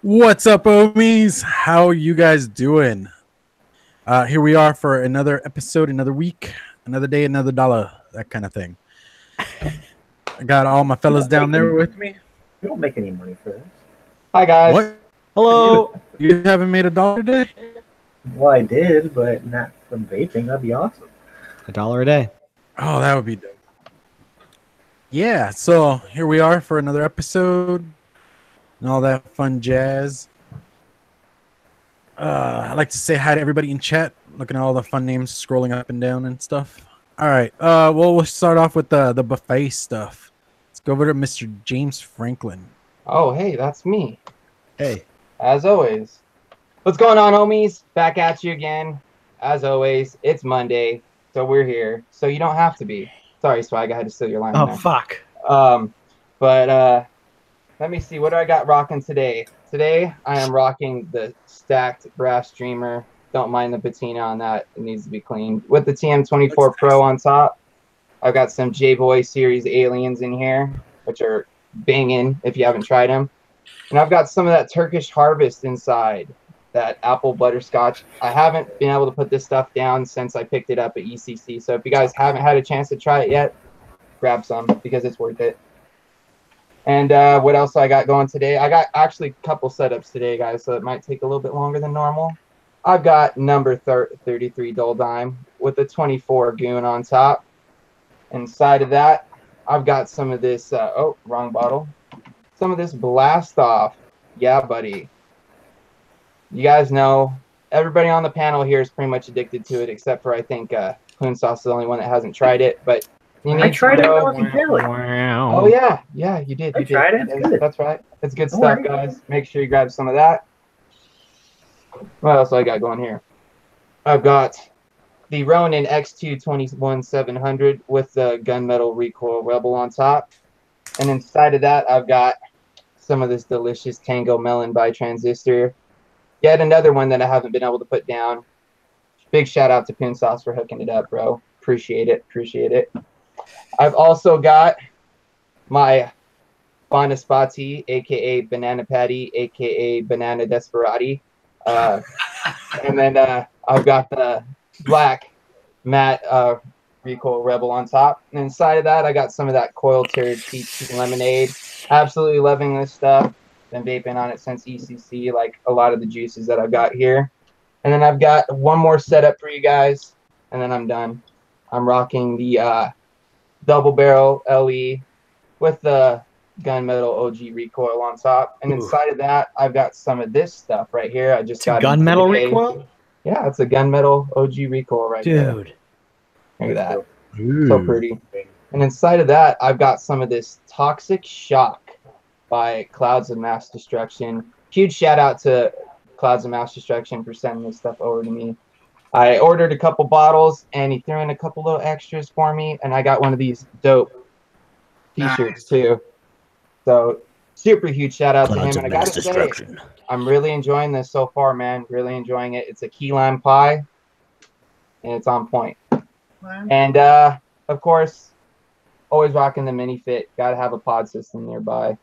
What's up, Ohmies? How are you guys doing? Here we are for another episode, another week, another day, another dollar, that kind of thing. I got all my fellas down there with me. You don't make any money for this. Hi, guys. What? Hello. You haven't made $1 a day? Well, I did, but not from vaping. That'd be awesome. $1 a day. Oh, that would be dope. Yeah, so here we are for another episode and all that fun jazz. I'd like to say hi to everybody in chat. Looking at all the fun names scrolling up and down and stuff. All right. Well, we'll start off with the buffet stuff. Let's go over to Mr. James Franklin. Oh, hey, that's me. Hey. As always. What's going on, homies? Back at you again. As always, it's Monday, so we're here. So you don't have to be. Sorry, Swag, I had to steal your line. Oh, there. fuck. But let me see. What do I got rocking today? Today, I am rocking the stacked brass streamer. Don't mind the patina on that. It needs to be cleaned. With the TM24 Pro on top. I've got some J-Boy Series Aliens in here, which are banging if you haven't tried them. And I've got some of that Turkish Harvest inside, that apple butterscotch. I haven't been able to put this stuff down since I picked it up at ECC. So if you guys haven't had a chance to try it yet, grab some because it's worth it. And what else I got going today? I got actually a couple setups today, guys, so it might take a little bit longer than normal. I've got number 33 Dull Dime with a 24 Goon on top. Inside of that, I've got some of this, oh, wrong bottle. Some of this Blast Off. Yeah, buddy. You guys know, everybody on the panel here is pretty much addicted to it, except for I think PoonSauce is the only one that hasn't tried it. But I tried it know, when I was in Cali. Oh, yeah. Yeah, you did. I tried it. It's good. That's right. It's good stuff, guys. Make sure you grab some of that. What else I got going here? I've got the Ronin X2 21700 with the gunmetal recoil rebel on top. And inside of that, I've got some of this delicious Tango Melon by Transistor. Yet another one that I haven't been able to put down. Big shout out to PoonSauce for hooking it up, bro. Appreciate it. Appreciate it. I've also got my Bonaspati, a.k.a. Banana Patty, a.k.a. Banana Desperati. And then I've got the black matte recoil rebel on top. And inside of that, I got some of that coil turd peach lemonade. Absolutely loving this stuff. Been vaping on it since ECC, like a lot of the juices that I've got here. And then I've got one more setup for you guys, and then I'm done. I'm rocking the double barrel LE with the gunmetal OG recoil on top. And inside of that, I've got some of this stuff right here. I just got gunmetal recoil? Yeah, it's a gunmetal OG recoil right there. Dude. Look at that. Ooh. So pretty. And inside of that, I've got some of this Toxic Shock by Clouds of Mass Destruction. Huge shout out to Clouds of Mass Destruction for sending this stuff over to me. I ordered a couple bottles, and he threw in a couple little extras for me, and I got one of these dope t-shirts too. So super huge shout out to him. And I gotta say, I'm really enjoying this so far, man. Really enjoying it. It's a key lime pie, and it's on point. And of course, always rocking the mini fit. Gotta have a pod system nearby.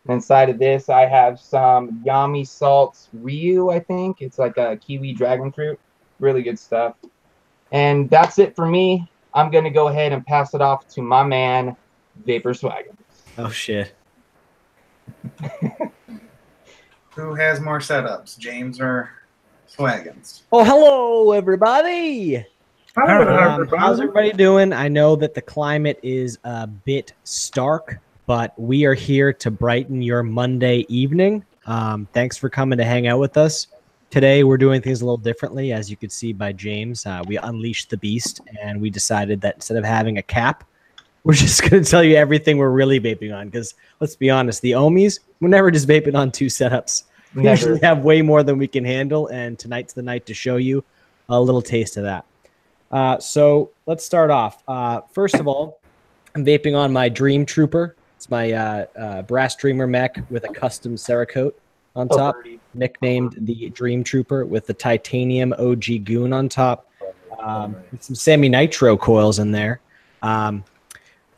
Inside of this, I have some Yami Salts Ryu, I think. It's like a kiwi dragon fruit. Really good stuff. And that's it for me. I'm going to go ahead and pass it off to my man, Vapor Swagger. Oh, shit. Who has more setups, James or Swaggins? Oh, hello, everybody. How's everybody doing? I know that the climate is a bit stark, but we are here to brighten your Monday evening. Thanks for coming to hang out with us. Today, we're doing things a little differently. As you could see by James, we unleashed the beast, and we decided that instead of having a cap, we're just going to tell you everything we're really vaping on. Because let's be honest, the Ohmies, we're never just vaping on 2 setups. We usually have way more than we can handle, and tonight's the night to show you a little taste of that. So let's start off. First of all, I'm vaping on my Dream Trooper. It's my brass streamer mech with a custom Cerakote on top, nicknamed the Dream Trooper, with the titanium OG Goon on top, with some semi-nitro coils in there.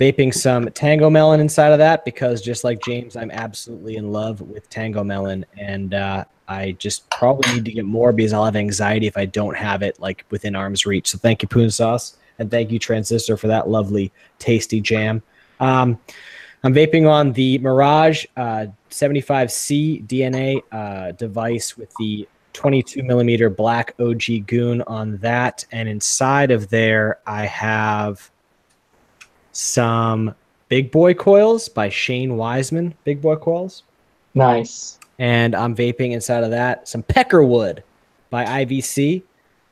Vaping some Tango Melon inside of that because just like James, I'm absolutely in love with Tango Melon, and I just probably need to get more because I'll have anxiety if I don't have it like within arm's reach. So thank you, PoonSauce, and thank you, Transistor, for that lovely, tasty jam. I'm vaping on the Mirage 75C DNA device with the 22 millimeter black OG Goon on that, and inside of there I have some Big Boy Coils by Shane Wiseman. Big Boy Coils. Nice. And I'm vaping inside of that some Peckerwood by IVC.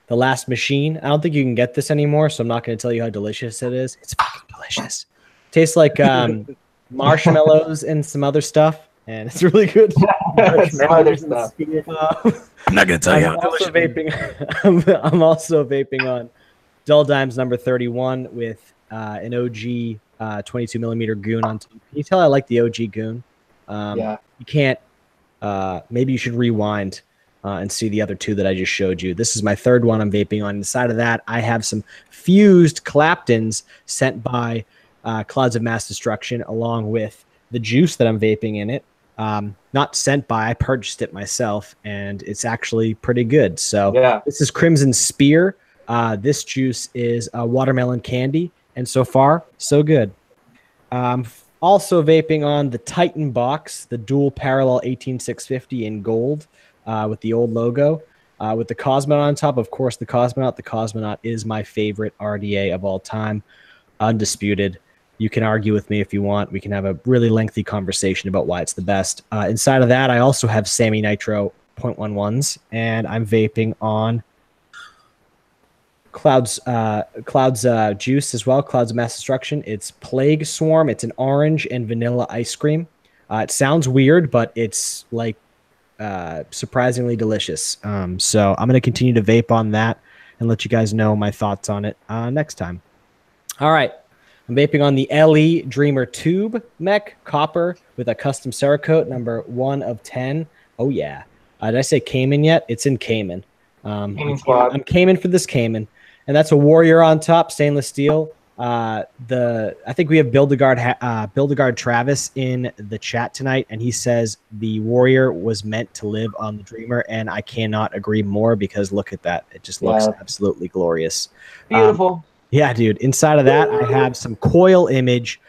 The Last Machine. I don't think you can get this anymore, so I'm not going to tell you how delicious it is. It's fucking delicious. Tastes like marshmallows and some other stuff, and it's really good. Some other stuff. I'm not gonna tell you how delicious. I'm also vaping on Dull Dimes number 31 with an OG 22 millimeter Goon on top. Can you tell I like the OG Goon? Yeah. You can't. Maybe you should rewind and see the other two that I just showed you. This is my third one I'm vaping on. Inside of that, I have some fused Claptons sent by Clouds of Mass Destruction, along with the juice that I'm vaping in it. Not sent by, I purchased it myself, and it's actually pretty good. So Yeah. This is Crimson Spear. This juice is watermelon candy, and so far, so good. Also vaping on the Titan box, the dual parallel 18650 in gold with the old logo. With the Cosmonaut on top, of course, the Cosmonaut. The Cosmonaut is my favorite RDA of all time, undisputed. You can argue with me if you want. We can have a really lengthy conversation about why it's the best. Inside of that, I also have Sammy Nitro 0.11s, and I'm vaping on Clouds juice as well, Clouds of Mass Destruction. It's Plague Swarm. It's an orange and vanilla ice cream. It sounds weird, but it's like surprisingly delicious. So I'm going to continue to vape on that and let you guys know my thoughts on it next time. All right. I'm vaping on the LE Dreamer Tube Mech Copper with a custom Cerakote number 1 of 10. Oh, yeah. Did I say Cayman yet? It's in Cayman. I'm Cayman for this Cayman. And that's a Warrior on top, stainless steel. I think we have Build-A-Guard Travis in the chat tonight, and he says the Warrior was meant to live on the Dreamer, and I cannot agree more because look at that. It just looks absolutely glorious. Beautiful. Yeah, dude. Inside of that, I have some Coil Image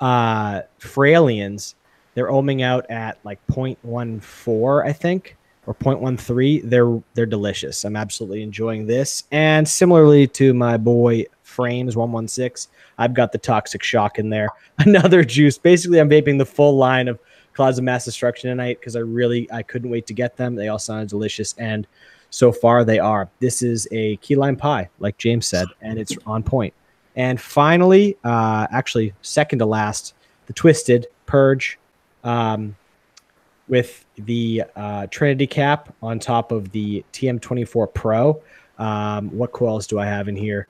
Frailians. They're ohming out at like 0.14, I think, or 0.13. They're delicious. I'm absolutely enjoying this. And similarly to my boy Frames 116, I've got the Toxic Shock in there. Another juice. Basically, I'm vaping the full line of Clouds of Mass Destruction tonight because I couldn't wait to get them. They all sounded delicious, and so far they are. This is a key lime pie, like James said, and it's on point. And finally, actually second to last, the Twisted Purge with the Trinity cap on top of the TM24 Pro. What coils do I have in here?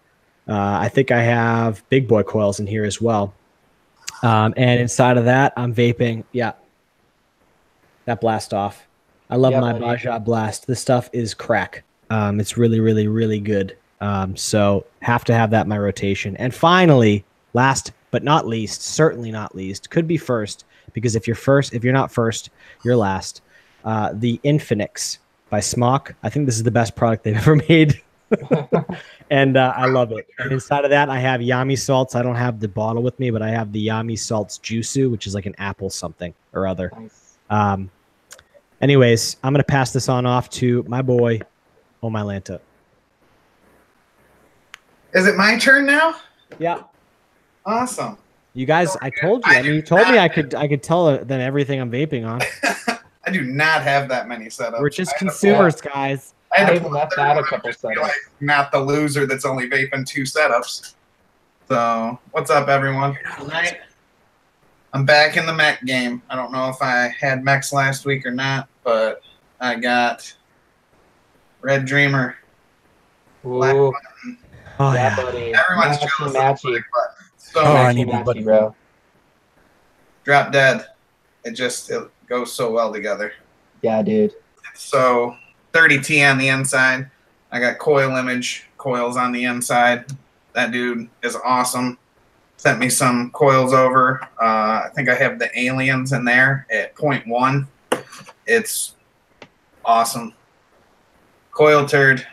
I think I have Big Boy coils in here as well. And inside of that, I'm vaping. Yeah, that Blast Off. I love my Baja Blast. This stuff is crack. It's really, really, really good. So have to have that in my rotation. And finally, last but not least, certainly not least, could be first, because if you're not first, you're last. The Infinix by Smock. I think this is the best product they've ever made. And I love it. And inside of that, I have Yami Salts. I don't have the bottle with me, but I have the Yami Salts Juicu, which is like an apple something or other. Nice. Anyways, I'm going to pass this on off to my boy, Ohmies. Is it my turn now? Yeah. Awesome. You guys, I told you. I mean, you told me I could tell then everything I'm vaping on. I do not have that many setups. We're just consumers, guys. I even left out a couple setups. Like not the loser that's only vaping 2 setups. So, what's up, everyone? Tonight, I'm back in the mech game. I don't know if I had mechs last week or not, but I got Red Dreamer. Black button. Oh, yeah. Buddy. Everyone's matchy. So I need the button, bro. Drop Dead. It goes so well together. Yeah, dude. So 30T on the inside. I got Coil Image coils on the inside. That dude is awesome. sent me some coils over. I think I have the aliens in there at 0.1. It's awesome. Coil turd,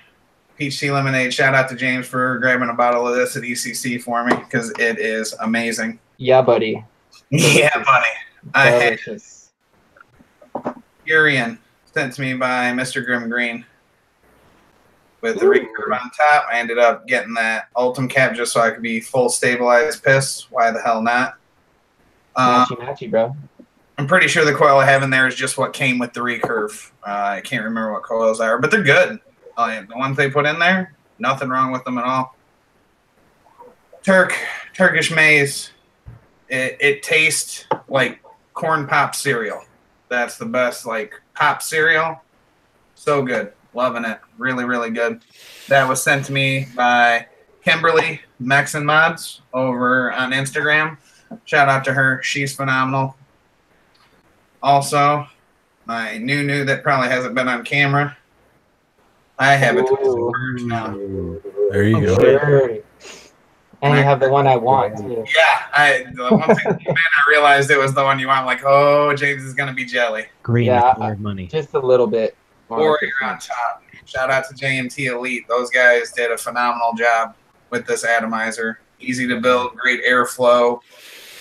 peach tea lemonade. Shout out to James for grabbing a bottle of this at ECC for me because it is amazing. Yeah, buddy. Yeah, buddy. I had Delicious. Urian sent to me by Mr. Grim Green with the recurve on top. I ended up getting that Ultim cap just so I could be full stabilized piss. Why the hell not? Matchy, bro. I'm pretty sure the coil I have in there is just what came with the recurve. I can't remember what coils are, but they're good. The ones they put in there, nothing wrong with them at all. Turkish maize. It tastes like corn pop cereal. That's the best, like, pop cereal. So good. Loving it. Really, really good. That was sent to me by Kimberly Mex and Mods over on Instagram. Shout out to her. She's phenomenal. Also, my new that probably hasn't been on camera. I have a Twisted Purge now. There you go. Sure. And you have the one I want, too. Yeah, the one thing I realized it was the one you want. I'm like, oh, James is going to be jelly. Green Yeah, with money. Just a little bit. Warrior on top. Shout out to JMT Elite. Those guys did a phenomenal job with this atomizer. Easy to build, great airflow.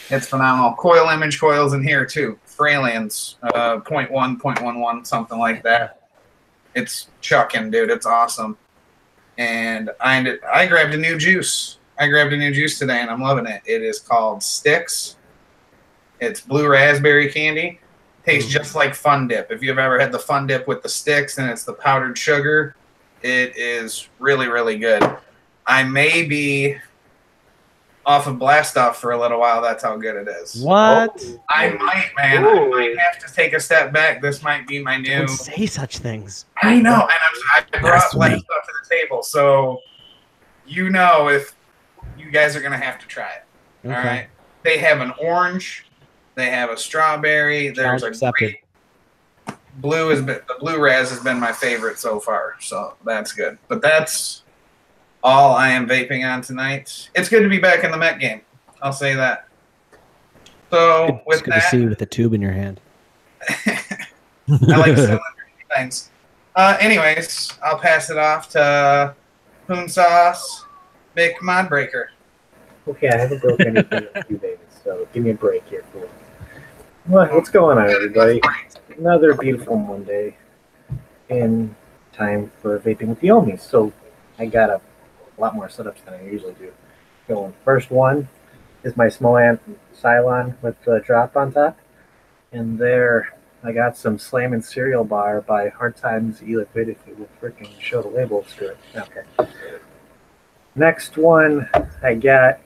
It's phenomenal. Coil image coils in here, too. Fralians, 0.1, 0.11, something like that. It's chucking, dude. It's awesome. And I grabbed a new juice. I grabbed a new juice today, and I'm loving it. It is called Sticks. It's blue raspberry candy. Tastes just like Fun Dip. If you've ever had the Fun Dip with the sticks and it's the powdered sugar, it is really, really good. I may be off of Blast Off for a little while. That's how good it is. What? I might, man. I might have to take a step back. This might be my new. Don't say such things. I know, and I brought Blast Off to the table, so if you guys are gonna have to try it. Okay. All right. They have an orange. They have a strawberry. There's accepted. the blue raz has been my favorite so far, so that's good. But that's all I am vaping on tonight. It's good to be back in the Met game. I'll say that. So It's good to see you with a tube in your hand. I like selling things. Anyways, I'll pass it off to PoonSauce Mcnasty. Okay, I haven't broke anything in a few days, so give me a break here, fool. What's going on, everybody? Another beautiful Monday in time for Vaping with the Ohmies. So I got a lot more setups than I usually do. Going first one is my small amp Cylon with the drop on top. And there I got some Slammin' Cereal Bar by Hard Times E-Liquid. If it will freaking show the label, screw it. Okay. Next one I got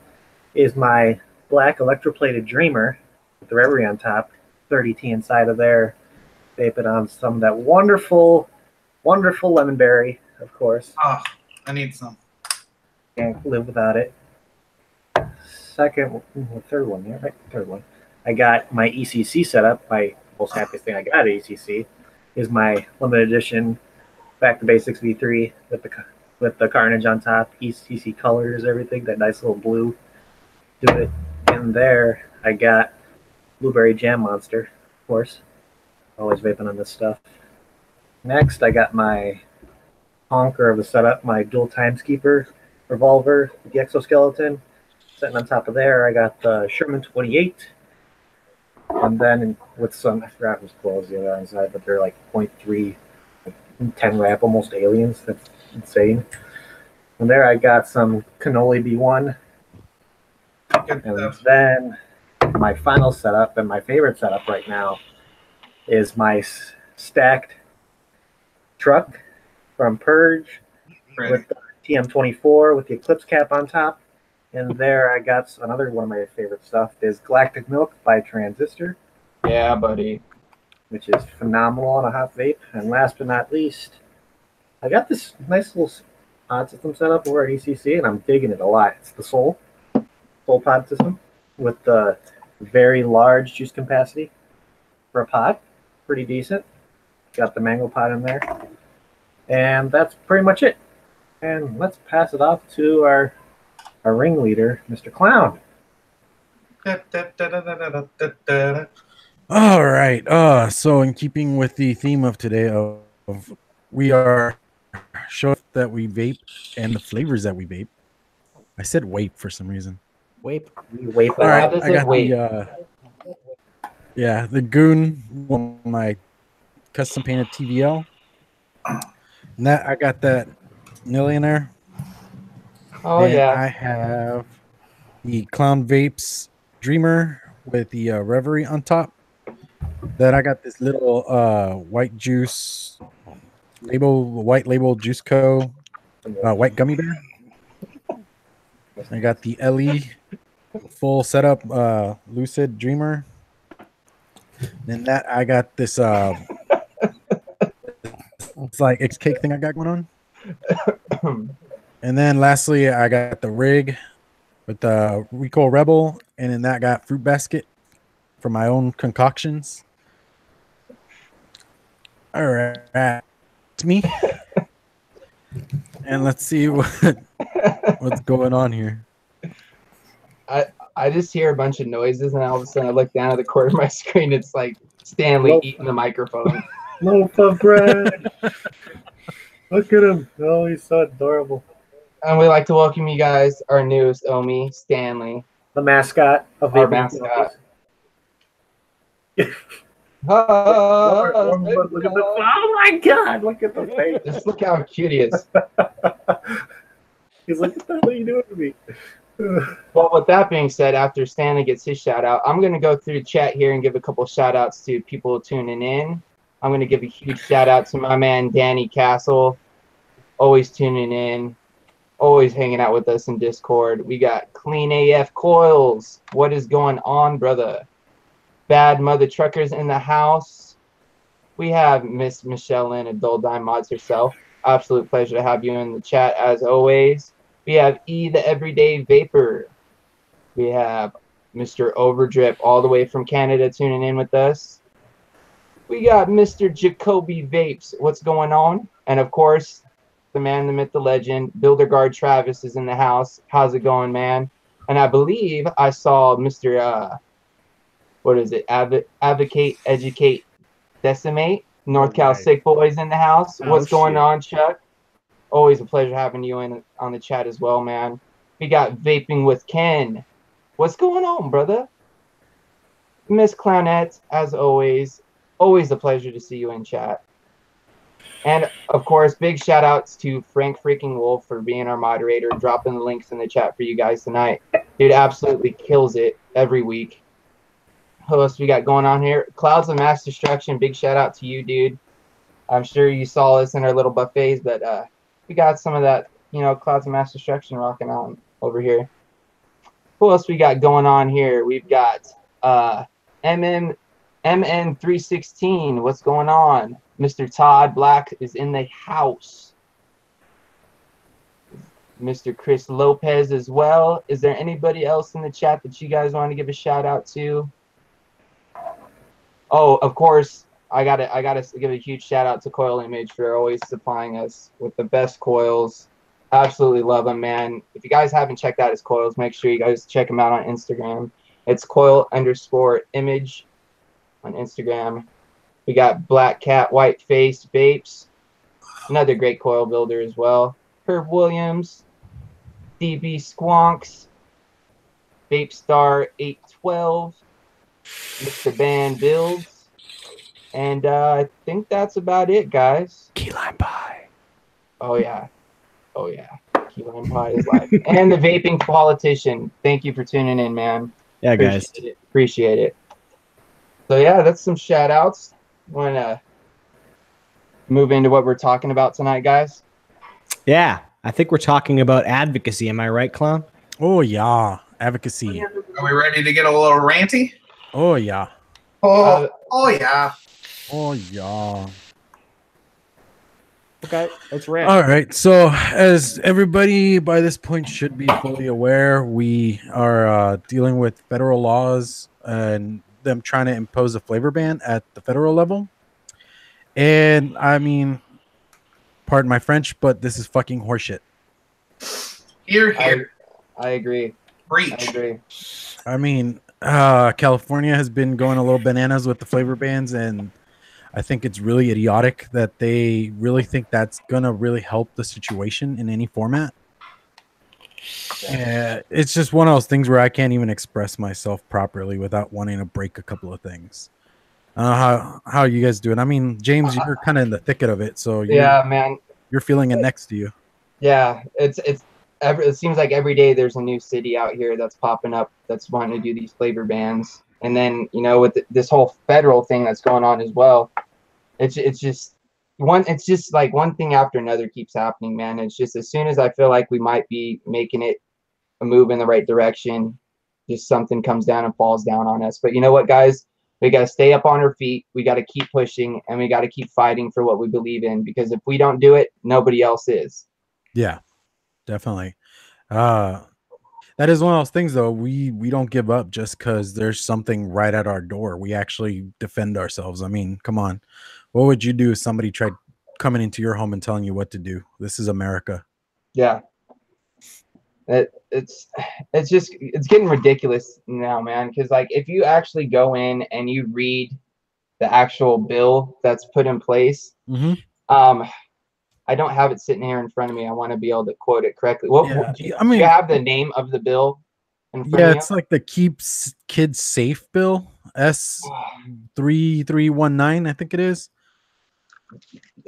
is my black electroplated Dreamer with the Reverie on top, 30T inside of there. Vape it on some of that wonderful, wonderful lemon berry, of course. Oh, I need some. Can't live without it. Third one, yeah, right? Third one. I got my ECC setup. My most happiest thing I got at ECC is my limited edition Back to Basics V3 with the Carnage on top, ECC colors, everything, that nice little blue to it. In there, I got Blueberry Jam Monster, of course. Always vaping on this stuff. Next, I got my honker of a setup, my dual Timeskeeper revolver with the exoskeleton. Sitting on top of there, I got the Sherman 28. And then with some, I forgot who's closed the other side, but they're like 0.3, 10 wrap, almost aliens. That's insane. And there I got some Cannoli B1. And then my final setup, and my favorite setup right now, is my stacked truck from Purge with the TM24 with the Eclipse cap on top. And there I got another one of my favorite stuff is Galactic Milk by Transistor. Yeah, buddy. Which is phenomenal on a hot vape. And last but not least, I got this nice little pod system set up over at ECC, and I'm digging it a lot. It's the Soul pod system with the very large juice capacity for a pod. Pretty decent. Got the mango pod in there. And that's pretty much it. And let's pass it off to our ringleader, Mr. Clown. All right. So in keeping with the theme of today of we are showing that we vape and the flavors that we vape. I said vape for some reason. Vape. You wait All right. does I it got vape? the Goon, my custom painted TVL. And that I got that Millionaire. Oh And yeah. I have the Clown Vapes Dreamer with the Reverie on top. Then I got this little white juice white label Juice Co. White gummy bear. I got the LE full setup Lucid Dreamer. Then that I got this it's like X cake thing I got going on. And then lastly I got the rig with the Rico Rebel, and then that got Fruit Basket for my own concoctions. All right, it's me. And let's see what's going on here. I just hear a bunch of noises, and all of a sudden I look down at the corner of my screen. It's like Stanley eating the microphone. Loaf of bread. Look at him. Oh, he's so adorable. And we'd like to welcome you guys, our newest Ohmy, Stanley. The mascot of Our Vaping. mascot. Look at the, oh my God! Look at the face. Just look how cute he is. He's like, what the hell are you doing to me? Well, with that being said, after Stanley gets his shout out, I'm going to go through the chat here and give a couple shout outs to people tuning in. I'm going to give a huge shout out to my man, Danny Castle, always tuning in, always hanging out with us in Discord. We got Clean AF Coils. What is going on, brother? Bad Mother Truckers in the house. We have Miss Michelle Lynn, Adult Dime Mods herself. Absolute pleasure to have you in the chat as always. We have E, the Everyday Vapor. We have Mr. Overdrip all the way from Canada tuning in with us. We got Mr. Jacoby Vapes. What's going on? And of course, the man, the myth, the legend, Builder Guard Travis is in the house. How's it going, man? And I believe I saw Mr. What is it? Advocate, Educate, Decimate. North Cal Sick Boys in the house. What's going on, Chuck? Always a pleasure having you in on the chat as well, man. We got Vaping with Ken. What's going on, brother? Miss Clownette, as always a pleasure to see you in chat. And of course, big shout outs to Frank freaking Wolf for being our moderator, dropping the links in the chat for you guys tonight. Dude absolutely kills it every week. Who else we got going on here? Clouds of Mass Destruction, big shout out to you, dude. I'm sure you saw us in our little buffets, but we got some of that, you know, Clouds of Mass Destruction rocking on over here. Who else we got going on here? We've got MN316. What's going on? Mr. Todd Black is in the house. Mr. Chris Lopez as well. Is there anybody else in the chat that you guys want to give a shout out to? Oh, of course, I gotta give a huge shout out to Coil Image for always supplying us with the best coils. Absolutely love them, man. If you guys haven't checked out his coils, make sure you guys check him out on Instagram. It's coil_image on Instagram. We got Black Cat White Face Vapes, another great coil builder as well. Herb Williams, DB Squonks, Vape Star 812, Mr. Band Builds, and I think that's about it, guys. Key lime pie. Oh yeah, key lime pie is life. And the vaping politician. Thank you for tuning in, man. Yeah, guys. Appreciate it. So yeah, that's some shout outs. Want to move into what we're talking about tonight, guys? Yeah, I think we're talking about advocacy. Am I right, Clown? Oh yeah, advocacy. Are we ready to get a little ranty? Oh yeah. Oh yeah. Oh yeah. Okay, let's rant. All right. So, as everybody by this point should be fully aware, we are dealing with federal laws and them trying to impose a flavor ban at the federal level. And I mean, pardon my French, but this is fucking horseshit. Here. I agree. Breach. I agree. I mean, California has been going a little bananas with the flavor bans, and I think it's really idiotic that they really think that's gonna really help the situation in any format. Yeah, it's just one of those things where I can't even express myself properly without wanting to break a couple of things. I don't know how you guys doing. I mean, James, you're kind of in the thicket of it, so Yeah, man. you're feeling it next to you. Yeah, it seems like every day there's a new city out here that's popping up that's wanting to do these flavor bans, and then with this whole federal thing that's going on as well, it's just like one thing after another keeps happening, man. It's just as soon as I feel like we might be making it a move in the right direction, just something comes down and falls down on us. But you know what, guys? We got to stay up on our feet. We got to keep pushing, and we got to keep fighting for what we believe in, because if we don't do it, nobody else is. Yeah, definitely. That is one of those things, though. We don't give up just because there's something right at our door. We actually defend ourselves. I mean, come on. What would you do if somebody tried coming into your home and telling you what to do? This is America. Yeah. It's getting ridiculous now, man. Because like, if you actually go in and you read the actual bill that's put in place, I don't have it sitting here in front of me. I want to be able to quote it correctly. Do you have the name of the bill in front of you? It's like the Keeps Kids Safe bill, S3319, I think it is.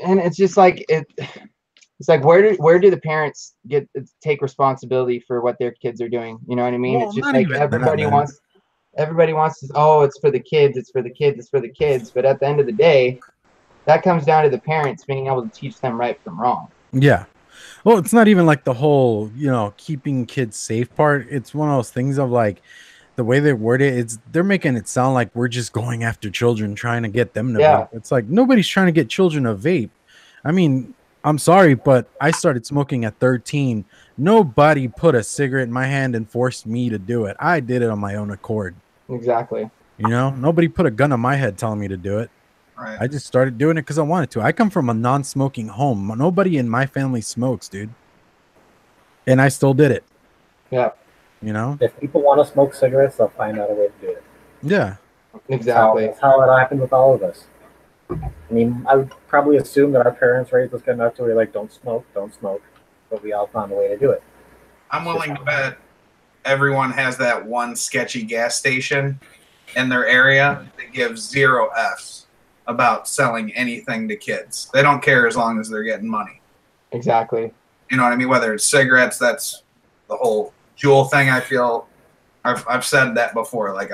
And it's just like it's like, where do the parents take responsibility for what their kids are doing? You know what I mean? Well, it's just like everybody wants to, oh, it's for the kids, it's for the kids, it's for the kids. But at the end of the day, that comes down to the parents being able to teach them right from wrong. Yeah. Well, it's not even like the whole, keeping kids safe part. It's one of those things of like the way they word it, they're making it sound like we're just going after children, trying to get them to vape. It's like nobody's trying to get children to vape. I mean, I'm sorry, but I started smoking at 13. Nobody put a cigarette in my hand and forced me to do it. I did it on my own accord. Exactly. Nobody put a gun on my head telling me to do it. Right. I just started doing it because I wanted to. I come from a non-smoking home. Nobody in my family smokes, dude. And I still did it. Yeah. If people want to smoke cigarettes, they'll find out a way to do it. Yeah. Exactly. That's how it happened with all of us. I mean, I would probably assume that our parents raised us good enough to be like, don't smoke. But we all found a way to do it. I'm willing to bet everyone has that one sketchy gas station in their area that gives 0 Fs about selling anything to kids. They don't care as long as they're getting money. Exactly. You know what I mean? Whether it's cigarettes, that's the whole Juul thing. I feel I've said that before. Like,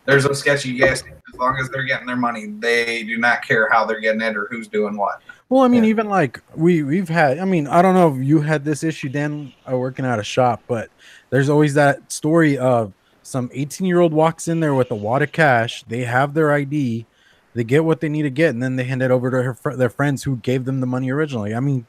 there's a sketchy gas. As long as they're getting their money, they do not care how they're getting it or who's doing what. Well, I mean, even like we've had, I mean, I don't know if you had this issue, Dan, working at a shop, but there's always that story of some 18-year-old walks in there with a wad of cash. They have their ID. They get what they need to get, and then they hand it over to their friends who gave them the money originally. I mean,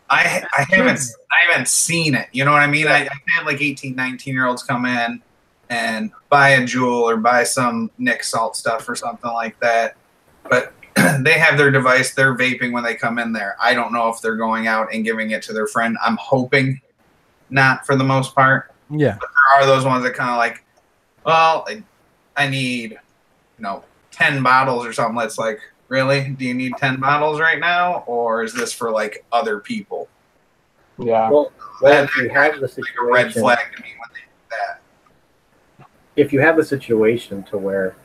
I haven't seen it. You know what I mean? I've had like 18, 19-year-olds come in and buy a Juul or buy some Nick Salt stuff or something like that. But they have their device. They're vaping when they come in there. I don't know if they're going out and giving it to their friend. I'm hoping not, for the most part. Yeah. But there are those ones that kind of like, well, I need, 10 bottles or something. It's like, really? Do you need 10 bottles right now? Or is this for like other people? Yeah. Well, if you have the situation, like a red flag to me when they do that. If you have a situation to where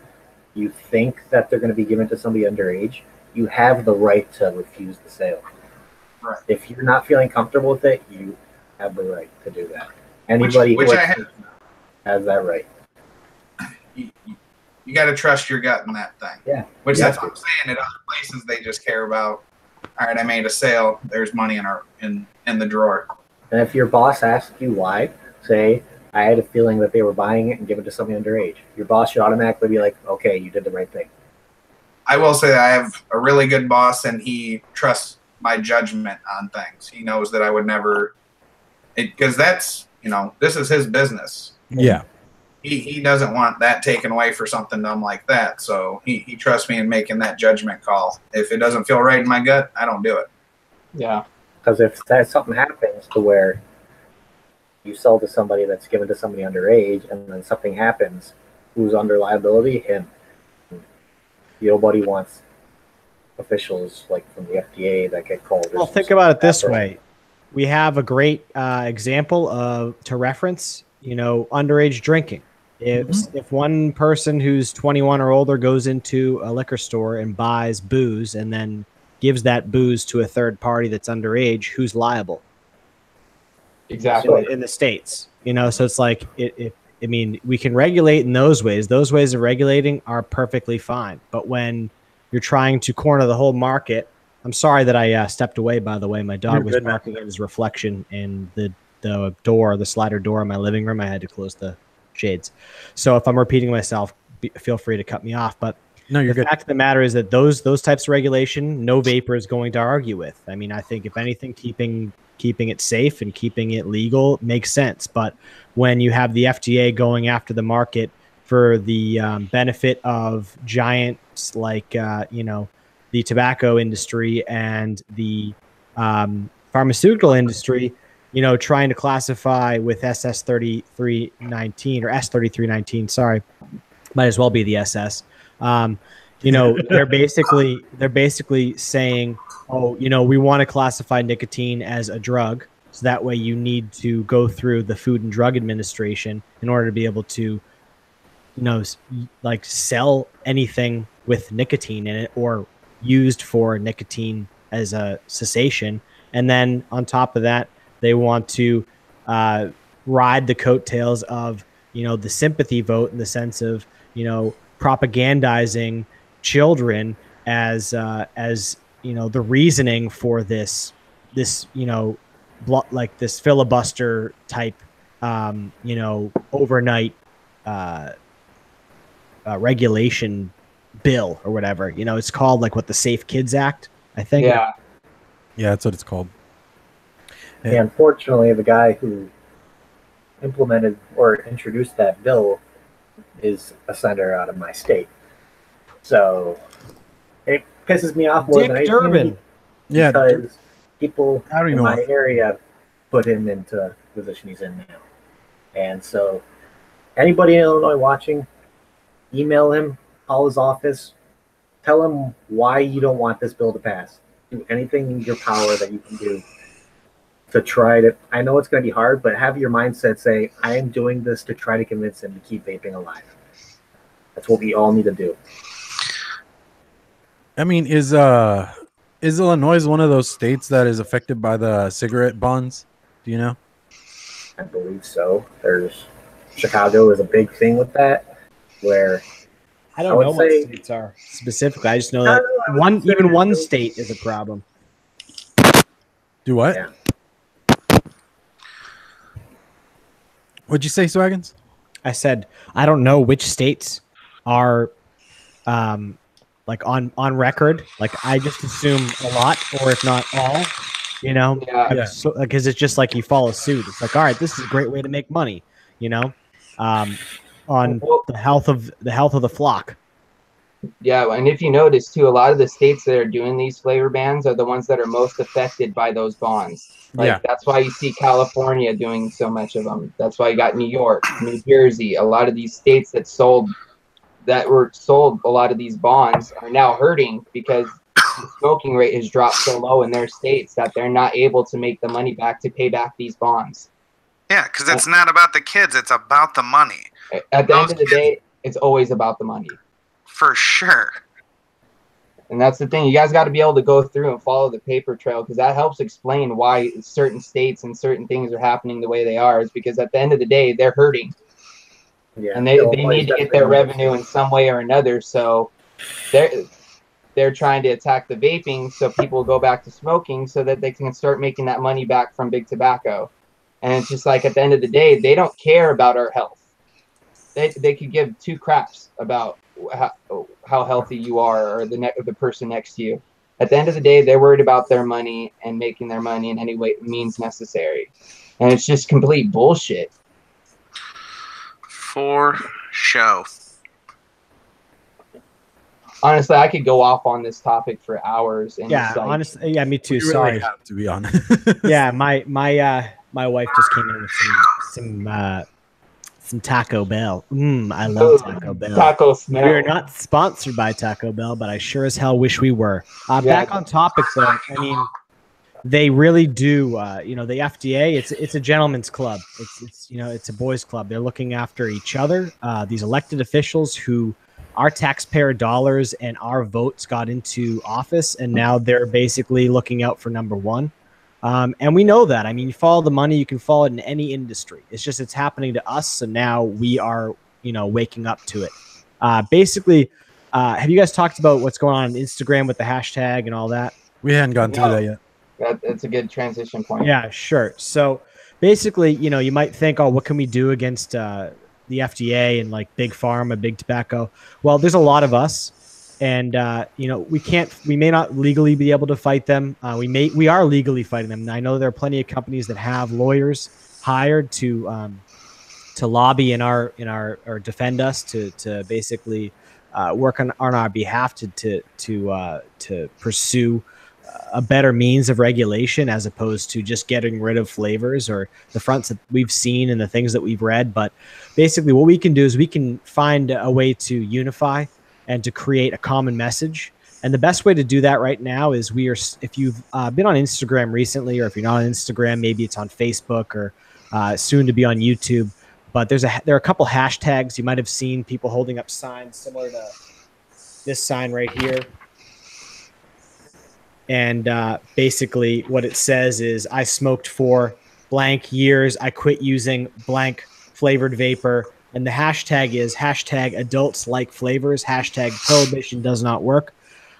you think that they're going to be given to somebody underage, you have the right to refuse the sale. Right. If you're not feeling comfortable with it, you have the right to do that. Anybody which who has that right. You got to trust your gut in that thing. Yeah. Which that's what I'm saying. At other places, they just care about, all right, I made a sale. There's money in the drawer. And if your boss asks you why, say, I had a feeling that they were buying it and giving it to somebody underage. Your boss should automatically be like, okay, you did the right thing. I will say I have a really good boss, and he trusts my judgment on things. He knows that I would never, because that's, this is his business. Yeah. He doesn't want that taken away for something dumb like that. So he trusts me in making that judgment call. If it doesn't feel right in my gut, I don't do it. Yeah. Because if something happens to where you sell to somebody that's given to somebody underage and then something happens, who's under liability, him. Nobody wants officials like from the FDA that get called. Well, think about it this way. We have a great example to reference, underage drinking. If one person who's 21 or older goes into a liquor store and buys booze and then gives that booze to a third party that's underage, who's liable? Exactly. In the States, so it's like, we can regulate in those ways. Those ways of regulating are perfectly fine. But when you're trying to corner the whole market, I'm sorry that I stepped away, by the way. My dog was barking at his reflection in the slider door in my living room. I had to close the shades. So if I'm repeating myself, feel free to cut me off. But no, you're the fact of the matter is that those types of regulation, no vapor is going to argue with. I mean, I think if anything, keeping it safe and keeping it legal makes sense. But when you have the FDA going after the market for the benefit of giants like the tobacco industry and the pharmaceutical industry, trying to classify with SS3319 or S3319, sorry, might as well be the SS. They're basically saying, oh, we want to classify nicotine as a drug. So that way you need to go through the Food and Drug Administration in order to be able to, sell anything with nicotine in it or used for nicotine as a cessation. And then on top of that, they want to ride the coattails of, the sympathy vote in the sense of, propagandizing children as the reasoning for this this filibuster type, overnight regulation bill or whatever. It's called the Safe Kids Act, I think. Yeah, that's what it's called. Yeah, unfortunately, the guy who implemented or introduced that bill is a senator out of my state. So it pisses me off more than anything. Durbin. Yeah, because people in my know. area put him into the position he's in now. And so anybody in Illinois watching, email him, call his office, tell him why you don't want this bill to pass. Do anything in your power that you can do to try to, I know it's going to be hard, but have your mindset say, I am doing this to try to convince him to keep vaping alive. That's what we all need to do. I mean, is Illinois one of those states that is affected by the cigarette bans? Do you know? I believe so. There's Chicago is a big thing with that, where I don't know what states are specifically. I just know that one state is a problem. Do what? Yeah. What'd you say, Swaggins? I said I don't know which states are on record. I just assume a lot, or if not all. Yeah. So, because it's just you follow suit. It's all right, this is a great way to make money. On the health of the flock. Yeah, and if you notice too, a lot of the states that are doing these flavor bans are the ones that are most affected by those bonds. That's why you see California doing so much of them. That's why you got New York, New Jersey. A lot of these states that were sold a lot of these bonds are now hurting because the smoking rate has dropped so low in their states that they're not able to make the money back to pay back these bonds. Yeah, because it's not about the kids; it's about the money. At the end of the day, it's always about the money. For sure. And that's the thing. You guys got to be able to go through and follow the paper trail, because that helps explain why certain states and certain things are happening the way they are. Is because at the end of the day, they're hurting. Yeah, and they need to get their revenue in some way or another. So they're trying to attack the vaping so people go back to smoking so that they can start making that money back from big tobacco. And it's just at the end of the day, they don't care about our health. They could give two craps about how healthy you are or the person next to you. At the end of the day, they're worried about their money and making their money in any way means necessary. And it's just complete bullshit. For show. Honestly, I could go off on this topic for hours. And honestly, yeah, me too. We Sorry, really have to be honest. Yeah, my wife just came in with some some Taco Bell. I love Taco Bell. Taco smell. We are not sponsored by Taco Bell, but I sure as hell wish we were. Back on topic, though. I mean, they really do. You know, the FDA. It's a gentleman's club. It's you know, it's a boys' club. They're looking after each other. These elected officials who our taxpayer dollars and our votes got into office, and now they're basically looking out for number one. And we know that. I mean, you follow the money, you can follow it in any industry. It's just it's happening to us, so now we are, you know, waking up to it. Basically, have you guys talked about what's going on Instagram with the hashtag and all that? We hadn't gotten through that yet. That's a good transition point. Yeah, sure. So basically, you know, you might think, oh, what can we do against the FDA and like big pharma, big tobacco? Well, there's a lot of us. And, you know, we may not legally be able to fight them. We are legally fighting them. And I know there are plenty of companies that have lawyers hired to lobby or defend us to basically work on our behalf to pursue a better means of regulation as opposed to just getting rid of flavors or the fronts that we've seen and the things that we've read. But basically what we can do is we can find a way to unify and to create a common message. And the best way to do that right now is if you've been on Instagram recently, or if you're not on Instagram, maybe it's on Facebook or soon to be on YouTube. But there are a couple hashtags. You might have seen people holding up signs similar to this sign right here. And basically what it says is, I smoked for blank years. I quit using blank flavored vapor. And the hashtag is hashtag adults like flavors, hashtag prohibition does not work.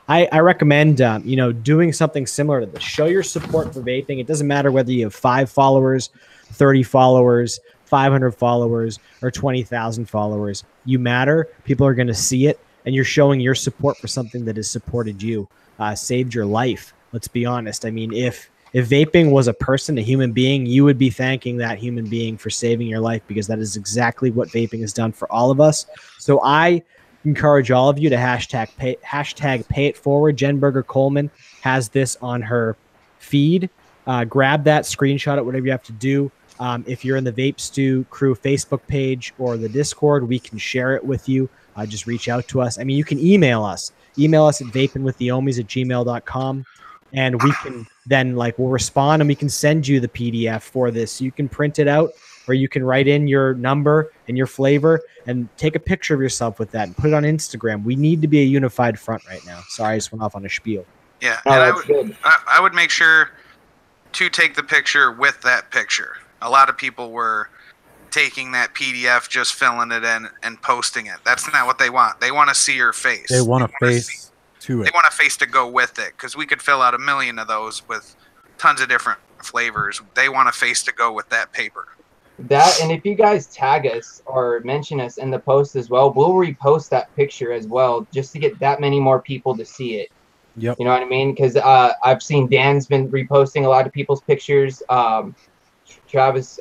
I recommend, you know, doing something similar to this. Show your support for vaping. It doesn't matter whether you have 5 followers, 30 followers, 500 followers, or 20,000 followers. You matter. People are going to see it. And you're showing your support for something that has supported you, saved your life. Let's be honest. I mean, if vaping was a person, a human being, you would be thanking that human being for saving your life, because that is exactly what vaping has done for all of us. So I encourage all of you to hashtag pay it forward. Jen Berger Coleman has this on her feed. Grab that, screenshot it, whatever you have to do. If you're in the Vape Stew Crew Facebook page or the Discord, we can share it with you. Just reach out to us. I mean, you can email us. Email us at vapinwiththeohmies@gmail.com. And we can then we'll respond and we can send you the PDF for this. You can print it out, or you can write in your number and your flavor and take a picture of yourself with that and put it on Instagram. We need to be a unified front right now. Sorry, I just went off on a spiel. Yeah, and I would make sure to take the picture with that picture. A lot of people were taking that PDF, just filling it in and posting it. That's not what they want. They want to see your face. They want a face. They want a face to go with it, because we could fill out 1 million of those with tons of different flavors. They want a face to go with that paper. That, and if you guys tag us or mention us in the post as well, we'll repost that picture as well, just to get that many more people to see it. Yep. You know what I mean? Because I've seen Dan's been reposting a lot of people's pictures. Travis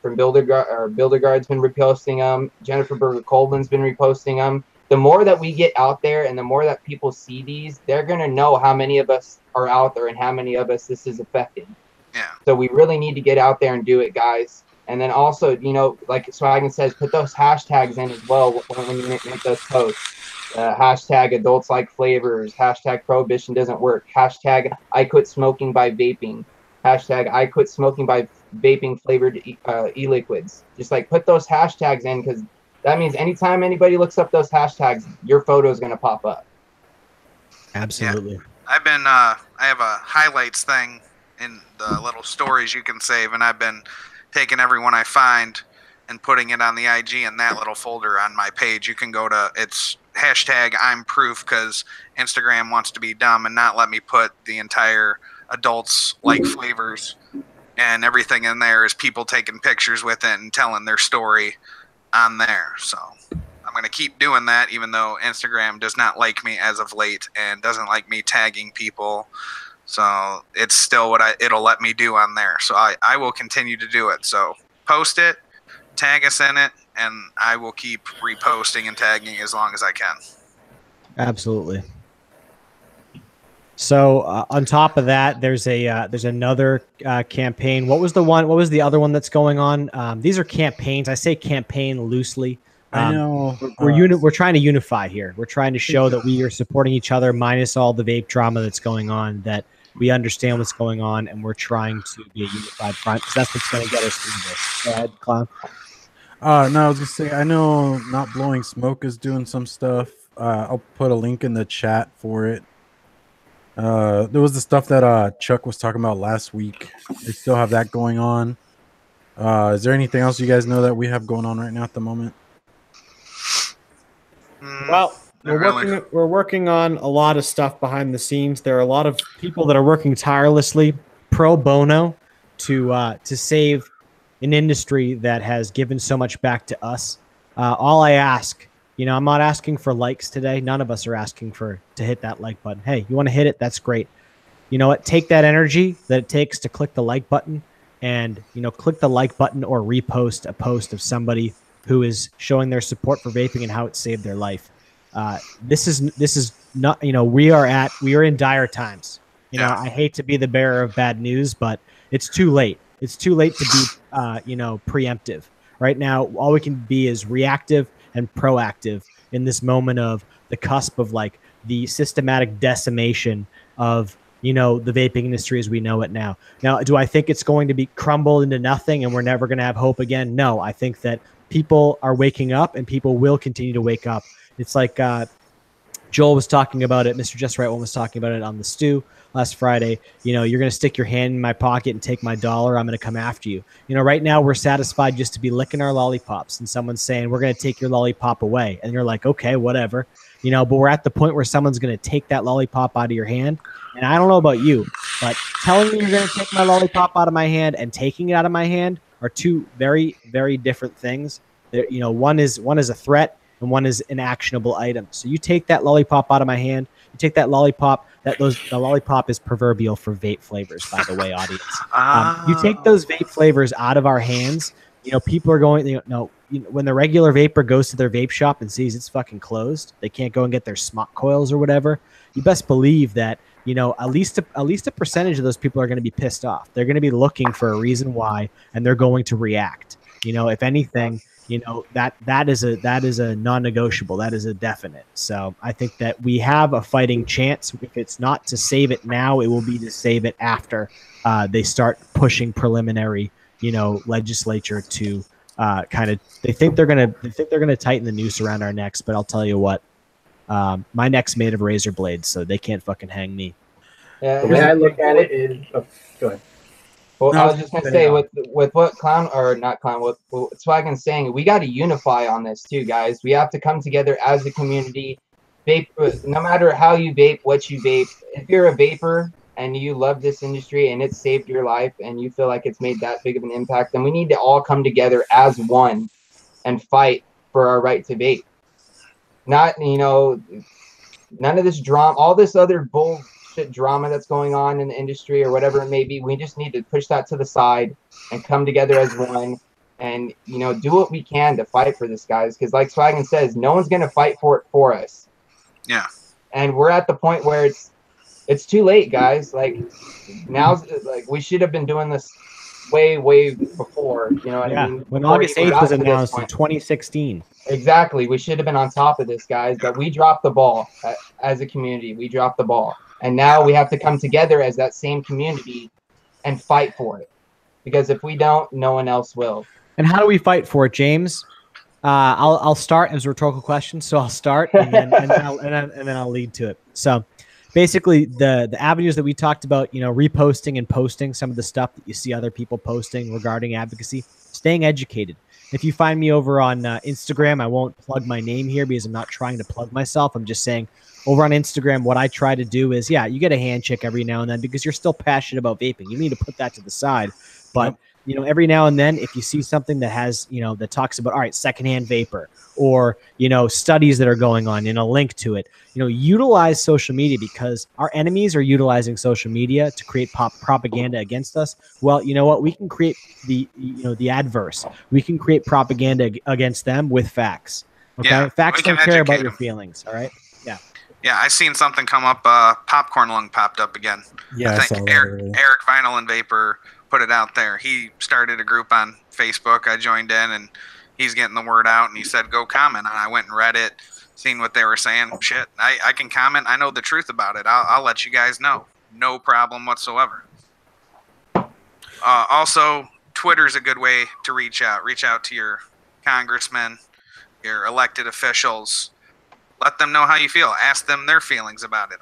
from Builderguard's been reposting them. Jennifer Berger Coleman's been reposting them. The more that we get out there and the more that people see these, they're going to know how many of us are out there and how many of us this is affecting. Yeah. So we really need to get out there and do it, guys. And then also, you know, like Swaggin says, put those hashtags in as well when you make those posts. Hashtag adults like flavors. Hashtag prohibition doesn't work. Hashtag I quit smoking by vaping. Hashtag I quit smoking by vaping flavored e-liquids. Just put those hashtags in, because that means anytime anybody looks up those hashtags, your photo is going to pop up. Absolutely. Yeah. I have a highlights thing in the little stories you can save, and I've been taking everyone I find and putting it on the IG in that little folder on my page. You can go to, it's hashtag I'm proof, because Instagram wants to be dumb and not let me put the entire adults like flavors, and everything in there is people taking pictures with it and telling their story on there. So I'm going to keep doing that, even though Instagram does not like me as of late and doesn't like me tagging people. So it's still what it'll let me do on there. So I will continue to do it. So post it, tag us in it, and I will keep reposting and tagging as long as I can. Absolutely. So on top of that, there's another campaign. What was the other one that's going on? These are campaigns. I say campaign loosely. I know We're trying to unify here. We're trying to show that we are supporting each other, minus all the vape drama that's going on. That we understand what's going on, and we're trying to be a unified front because that's what's going to get us through this. Go ahead, Clown. No, I was gonna say I know Not Blowing Smoke is doing some stuff. I'll put a link in the chat for it. There was the stuff that Chuck was talking about last week. They still have that going on. Is there anything else you guys know that we have going on right now at the moment? Well, we're working on a lot of stuff behind the scenes. There are a lot of people that are working tirelessly pro bono to save an industry that has given so much back to us. All I ask, I'm not asking for likes today. None of us are asking to hit that like button. Hey, you want to hit it? That's great. You know what? Take that energy that it takes to click the like button and, click the like button or repost a post of somebody who is showing their support for vaping and how it saved their life. This is not, we are in dire times. I hate to be the bearer of bad news, but it's too late. It's too late to be, preemptive. Right now, all we can be is reactive and proactive in this moment of the cusp of like the systematic decimation of, the vaping industry as we know it now. Now, do I think it's going to be crumbled into nothing and we're never going to have hope again? No, I think that people are waking up and people will continue to wake up. It's like Joel was talking about it. Mr. Just Right One was talking about it on the stew last Friday. You're going to stick your hand in my pocket and take my dollar. I'm going to come after you. Right now we're satisfied just to be licking our lollipops and someone's saying, we're going to take your lollipop away. And you're like, okay, whatever. But we're at the point where someone's going to take that lollipop out of your hand. And I don't know about you, but telling me you're going to take my lollipop out of my hand and taking it out of my hand are two very, very different things. One is a threat and one is an actionable item. So you take that lollipop out of my hand, you take that lollipop, the lollipop is proverbial for vape flavors, by the way, audience. You take those vape flavors out of our hands, people are going, when the regular vapor goes to their vape shop and sees it's fucking closed, they can't go and get their smock coils or whatever. You best believe that, at least a percentage of those people are going to be pissed off. They're going to be looking for a reason why, and they're going to react. If anything, that is a non-negotiable. That is a definite. So I think that we have a fighting chance. If it's not to save it now, it will be to save it after they start pushing preliminary, legislature to they think they're gonna tighten the noose around our necks. But I'll tell you what, my neck's made of razor blades, so they can't fucking hang me. The way I look at it is, go ahead. Well, I was just gonna say with what what Swaggin's saying, we got to unify on this too, guys. We have to come together as a community. Vape, no matter how you vape, what you vape. If you're a vapor and you love this industry and it saved your life and you feel like it's made that big of an impact, then we need to all come together as one and fight for our right to vape. Not, none of this drama, all this other bullshit drama that's going on in the industry or whatever it may be. We just need to push that to the side and come together as one and, do what we can to fight for this, guys. Because like Swaggin says, no one's going to fight for it for us. Yeah. And we're at the point where it's too late, guys. Like now's like we should have been doing this way before. You know what I mean? When August 8th was announced in 2016. Exactly. We should have been on top of this, guys. But we dropped the ball as a community. We dropped the ball, and now we have to come together as that same community and fight for it. Because if we don't, no one else will. And how do we fight for it, James? I'll start as a rhetorical question, so I'll start and then I'll lead to it. So basically the avenues that we talked about, reposting and posting some of the stuff that you see other people posting regarding advocacy, staying educated. If you find me over on Instagram, I won't plug my name here because I'm not trying to plug myself. I'm just saying over on Instagram, what I try to do is, you get a handshake every now and then because you're still passionate about vaping. You need to put that to the side. But every now and then, if you see something that has, that talks about, all right, secondhand vapor or, studies that are going on and a link to it, utilize social media because our enemies are utilizing social media to create propaganda against us. Well, you know what? We can create the adverse. We can create propaganda against them with facts. Okay. Yeah, facts don't care about your feelings. All right. Yeah. Yeah, I seen something come up. Popcorn Lung popped up again. Yeah, I think saw that Eric earlier. Vinyl and Vapor put it out there. He started a group on Facebook. I joined in, and he's getting the word out. And he said, "Go comment." And I went and read it, seen what they were saying. Shit, I can comment. I know the truth about it. I'll let you guys know. No problem whatsoever. Also, Twitter's a good way to reach out. Reach out to your congressmen, your elected officials. Let them know how you feel. Ask them their feelings about it.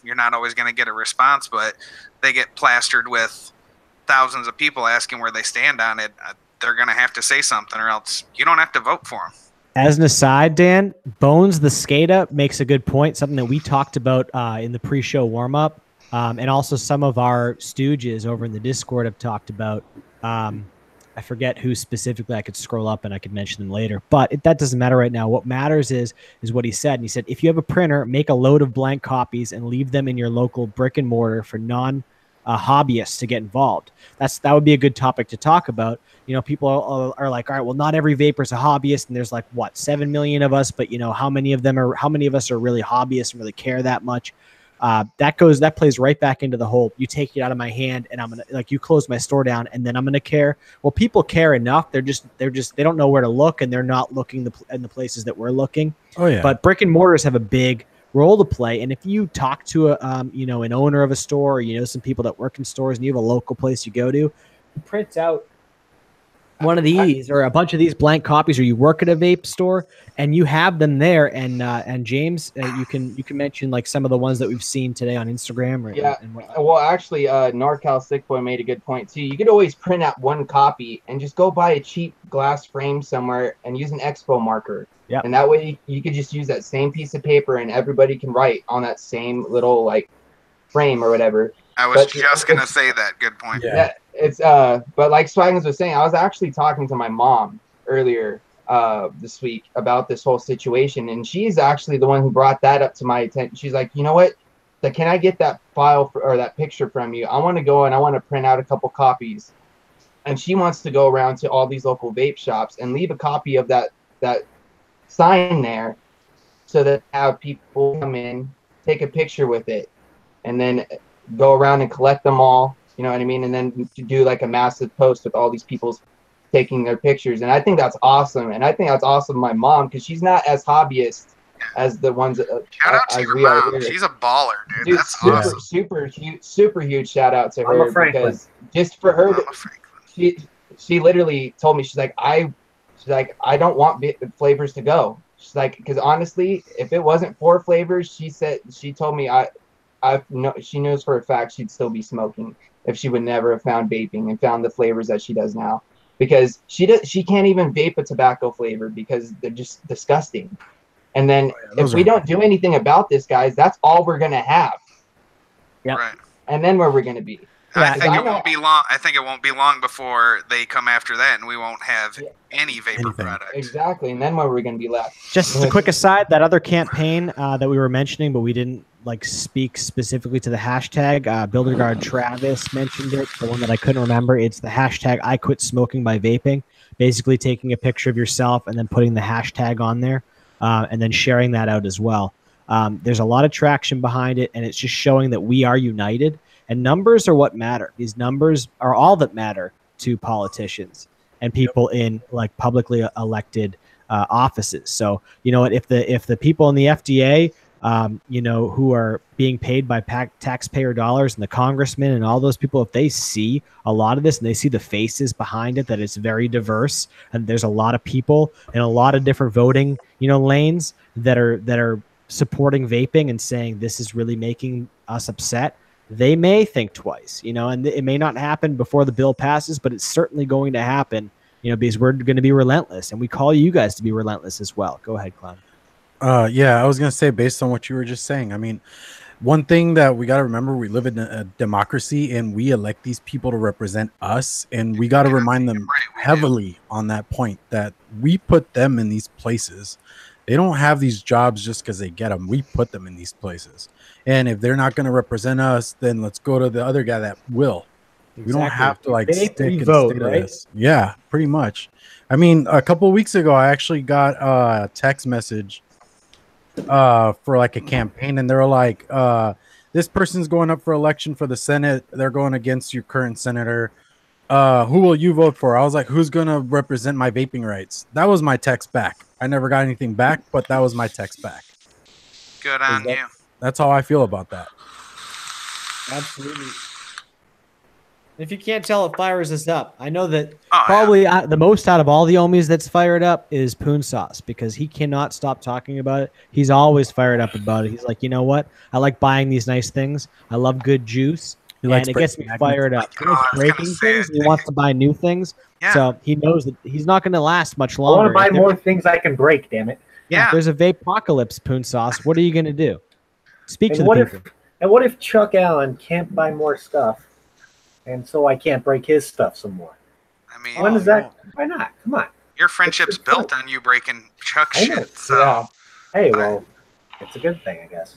You're not always going to get a response, but they get plastered with thousands of people asking where they stand on it. They're going to have to say something, or else you don't have to vote for them. As an aside, Dan, Bones the Skate makes a good point, something that we talked about in the pre-show warm-up, and also some of our stooges over in the Discord have talked about. I forget who specifically. I could scroll up and I could mention them later, but that doesn't matter right now. What matters is what he said. And he said, if you have a printer, make a load of blank copies and leave them in your local brick and mortar for non-hobbyists to get involved. That would be a good topic to talk about. People are like, all right, well, not every vapor is a hobbyist, and there's like 7 million of us, but how many of us are really hobbyists and really care that much? That plays right back into the whole, you take it out of my hand and I'm gonna, you close my store down and then I'm gonna care. Well, people care enough. They don't know where to look, and they're not looking in the places that we're looking. Oh yeah. But brick and mortars have a big role to play. And if you talk to an owner of a store, or some people that work in stores, and you have a local place you go to, print out one of these or a bunch of these blank copies, or you work at a vape store and you have them there. And James, you can mention like some of the ones that we've seen today on Instagram. Well, actually, NorCal Sickboy made a good point too. You could always print out one copy and just go buy a cheap glass frame somewhere and use an expo marker. Yeah. And that way you could just use that same piece of paper and everybody can write on that same little frame or whatever. I was just gonna say that. Good point. Yeah. It's but like Swaggins was saying, I was actually talking to my mom earlier this week about this whole situation, and she's actually the one who brought that up to my attention. She's like, you know what? Can I get that file or that picture from you? I want to go and I want to print out a couple copies. And she wants to go around to all these local vape shops and leave a copy of that sign there, so that have people come in, take a picture with it, and then go around and collect them all. You know what I mean? And then to do like a massive post with all these people taking their pictures. And I think that's awesome. And I think that's awesome. My mom, because she's not as hobbyist as the ones shout out to your mom. She's a baller, dude. That's awesome. Super huge shout out to her, because just for her, she literally told me, she's like, I don't want flavors to go. She's like, because honestly, if it wasn't for flavors, she told me she knows for a fact she'd still be smoking if she would never have found vaping and found the flavors that she does now, because she can't even vape a tobacco flavor because they're just disgusting. And then if we don't do anything about this, guys, that's all we're gonna have. Yeah. Right. And then where we're gonna be. I think it won't be long. I think it won't be long before they come after that, and we won't have any vapor products. Exactly, and then where we're going to be left. Just a quick aside: that other campaign that we were mentioning, but we didn't speak specifically to the hashtag. Builderguard Travis mentioned it. The one that I couldn't remember. It's the hashtag I quit smoking by vaping. Basically, taking a picture of yourself and then putting the hashtag on there, and then sharing that out as well. There's a lot of traction behind it, and it's just showing that we are united. And numbers are what matter. These numbers are all that matter to politicians and people in publicly elected offices. So if the people in the FDA, who are being paid by taxpayer dollars, and the congressmen and all those people, if they see a lot of this and they see the faces behind it, that it's very diverse and there's a lot of people in a lot of different voting lanes that are supporting vaping and saying this is really making us upset, they may think twice, and it may not happen before the bill passes, but it's certainly going to happen, because we're going to be relentless, and we call you guys to be relentless as well. Go ahead, Clown. Yeah, I was going to say, based on what you were just saying, I mean, one thing that we got to remember, we live in a democracy, and we elect these people to represent us, and we got to remind them heavily on that point that we put them in these places. They don't have these jobs just because they get them. We put them in these places. And if they're not going to represent us, then let's go to the other guy that will. Exactly. We don't have to stick and vote, stay right? This. Yeah, pretty much. I mean, a couple of weeks ago, I actually got a text message for like a campaign, and they're like, this person's going up for election for the Senate. They're going against your current senator. Who will you vote for? I was like, who's gonna represent my vaping rights? That was my text back. I never got anything back, but that was my text back. Good on you. That's how I feel about that. Absolutely. If you can't tell, it fires us up. I know that probably the most out of all the Ohmies that's fired up is PoonSauce, because he cannot stop talking about it. He's always fired up about it. He's like, you know what? I like buying these nice things. I love good juice. And it gets me fired up. He likes breaking things. He wants to buy new things. Yeah. So he knows that he's not going to last much longer. I want to buy more things I can break, damn it. Yeah. If there's a vape-apocalypse, PoonSauce, what are you going to do? Speak to the people. And what if Chuck Allen can't buy more stuff, and so I can't break his stuff some more? I mean, when is that? Why not? Come on. Your friendship's built on you breaking Chuck shit. So, yeah. Hey, well, it's a good thing, I guess.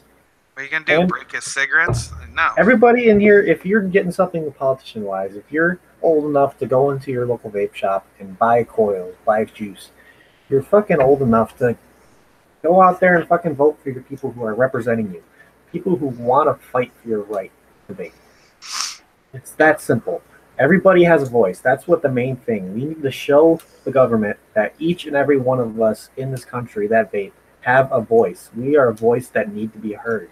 What are you gonna do? Break his cigarettes? No. Everybody in here, if you're getting something politician-wise, if you're old enough to go into your local vape shop and buy coils, buy juice, you're fucking old enough to go out there and fucking vote for your people who are representing you. People who want to fight for your right to vape. It's that simple. Everybody has a voice. That's what the main thing. We need to show the government that each and every one of us in this country that vape have a voice. We are a voice that need to be heard.